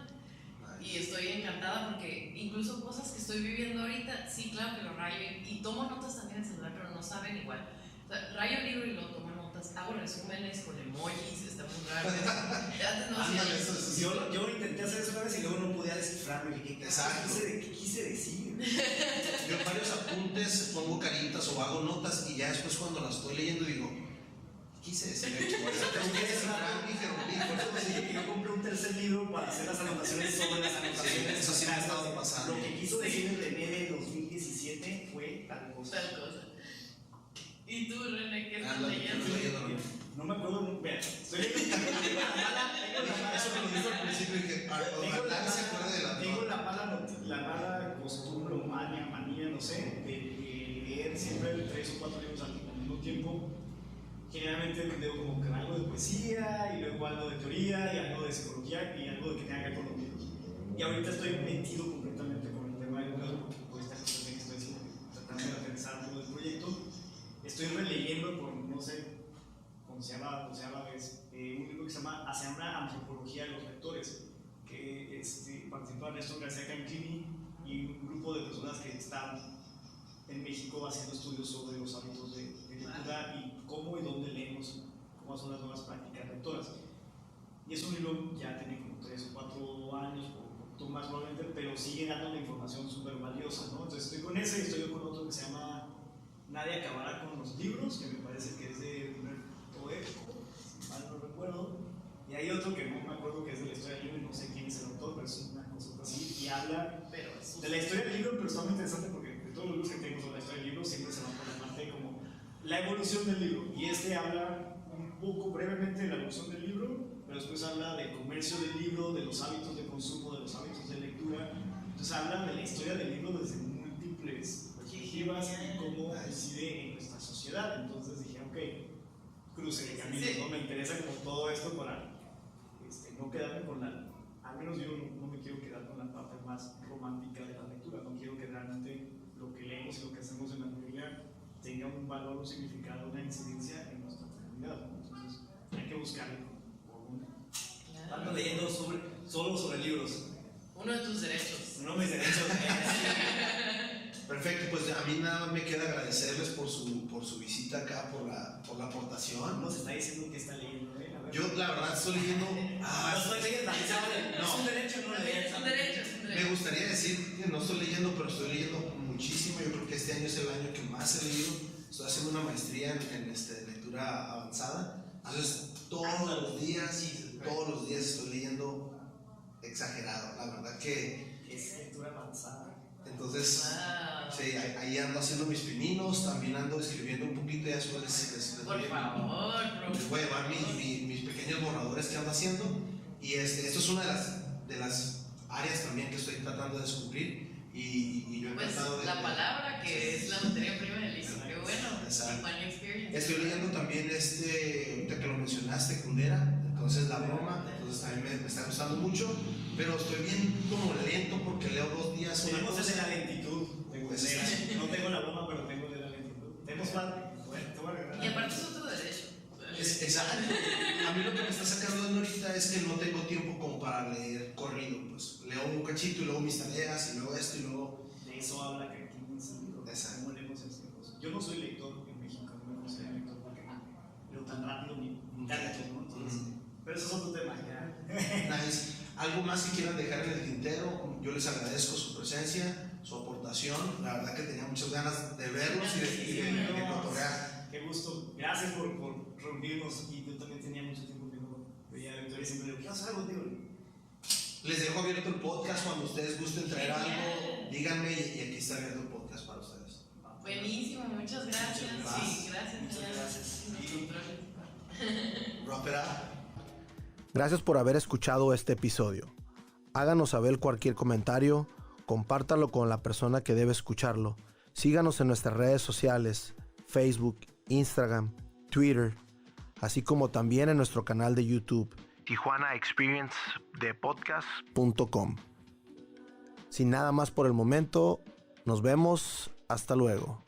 Y estoy encantada porque incluso cosas que estoy viviendo ahorita, sí, claro que lo rayo y tomo notas también en el celular, pero no saben igual. O sea, rayo el libro y lo tomo notas, hago resúmenes con emojis, está muy raro. Antes no hacía eso. Yo intenté hacer eso una vez y luego no podía descifrarlo. Exacto. ¿Qué quise decir? Yo en varios apuntes pongo caritas o hago notas y ya después cuando las estoy leyendo digo, quise decir esto. Tengo que descifrar mi jeroglífico. Así que yo compré un tercer libro para hacer las anotaciones sobre las anotaciones. Eso sí me ha estado pasando. Lo que quiso decir el René de 2017 fue tal cosa. Tal cosa. ¿Y tú, René, qué estás Yo leyendo? estoy leyendo. No me acuerdo, vea, estoy leyendo Eso me lo dijo al principio y dije, ojalá se acuerde de la tengo la mala costumbre o manía, no sé, de leer siempre 3 o 4 libros al mismo tiempo. Generalmente leo como que algo de poesía y luego algo de teoría y algo de psicología y algo de que tenga que ver con los libros. Y ahorita estoy metido completamente con el tema del libro por esta cuestión que estoy haciendo, tratando de aterrizar todo el proyecto. Estoy releyendo por, no sé, con onceava vez, un libro que se llama Hacia una antropología de los lectores, que participa Néstor García Canclini y un grupo de personas que están en México haciendo estudios sobre los hábitos de lectura y cómo y dónde leemos, cómo son las nuevas prácticas lectoras. Y es un libro ya tiene como 3 o 4 años, un poquito más probablemente, pero sigue dando una información súper valiosa, ¿no? Entonces estoy con ese y estoy con otro que se llama Nadie acabará con los libros, que me parece que es de Humberto Eco, si mal no recuerdo. Y hay otro que no me acuerdo que es de la historia del libro y no sé quién es el autor, pero es una cosa así. Y habla de la historia del libro, pero está muy interesante porque de todos los libros que tengo sobre la historia del libro siempre se van por la parte como la evolución del libro. Y habla un poco brevemente de la evolución del libro, pero después habla de comercio del libro, de los hábitos de consumo, de los hábitos de lectura. Entonces habla de la historia del libro desde múltiples perspectivas y cómo incide en nuestra sociedad. Entonces dije, ok, cruce de caminos, ¿no? Me interesa como todo esto para no quedarme con al menos yo no me quiero quedar con la parte más romántica de la lectura, no quiero que realmente lo que leemos y lo que hacemos en la Biblia tenga un valor, un significado, una incidencia en nuestra comunidad, ¿no? Entonces hay que buscarlo por uno. Ando leyendo solo sobre libros. Uno de tus derechos. Uno de mis derechos. Perfecto, pues a mí nada más me queda agradecerles por su visita acá, por la aportación. Nos está diciendo que está leyendo, ¿eh? Yo la verdad estoy leyendo. No estoy leyendo, no. Es un derecho, no Es un derecho. Me gustaría decir que no estoy leyendo, pero estoy leyendo muchísimo. Yo creo que este año es el año que más he leído. Estoy haciendo una maestría en lectura avanzada. Entonces todos los días estoy leyendo exagerado. La verdad que es lectura avanzada. entonces Wow. sí, ahí ando haciendo mis pininos, también ando escribiendo un poquito y después Por favor, les voy a llevar mis pequeños borradores que ando haciendo. Y esto es una de las áreas también que estoy tratando de descubrir y yo he pues tratado de... la palabra que es la materia prima del listo, qué bueno. Exacto. Funny experience. Estoy leyendo también ahorita que lo mencionaste, Culera, entonces La Broma, entonces también me está gustando mucho, pero estoy bien como lento porque leo 2 días una Tenemos cosa. esa lentitud de Pues, leer. No tengo la broma, pero tengo de la lentitud. Tenemos parte. Bueno, te voy a regalar. Y aparte es otro derecho. Exacto. A mí lo que me está sacando de ahorita es que no tengo tiempo como para leer corrido, pues leo un cachito y luego mis tareas y luego esto y luego... De eso habla que aquí en ese libro. Exacto. ¿Cómo leemos estas cosas? Yo no soy lector en México, no me considero lector porque no leo tan rápido ni tanto, ¿no? Entonces, pero eso es otro tema. Ya. Nice. ¿Algo más que quieran dejar en el tintero? Yo les agradezco su presencia, su aportación. La verdad que tenía muchas ganas de verlos y de cotorrear. Qué gusto. Gracias por reunirnos. Y yo también tenía mucho tiempo que no veía a Victoria y siempre le digo, ¿qué vas a hacer contigo? Les dejo abierto el podcast cuando ustedes gusten traer algo. Díganme y aquí está abierto el podcast para ustedes. Buenísimo, muchas gracias. Muchas gracias. Sí, gracias. Muchas gracias. Wrap it up. Gracias por haber escuchado este episodio. Háganos saber cualquier comentario, compártalo con la persona que debe escucharlo. Síganos en nuestras redes sociales, Facebook, Instagram, Twitter, así como también en nuestro canal de YouTube, Tijuana Experience de podcast.com. Sin nada más por el momento, nos vemos, hasta luego.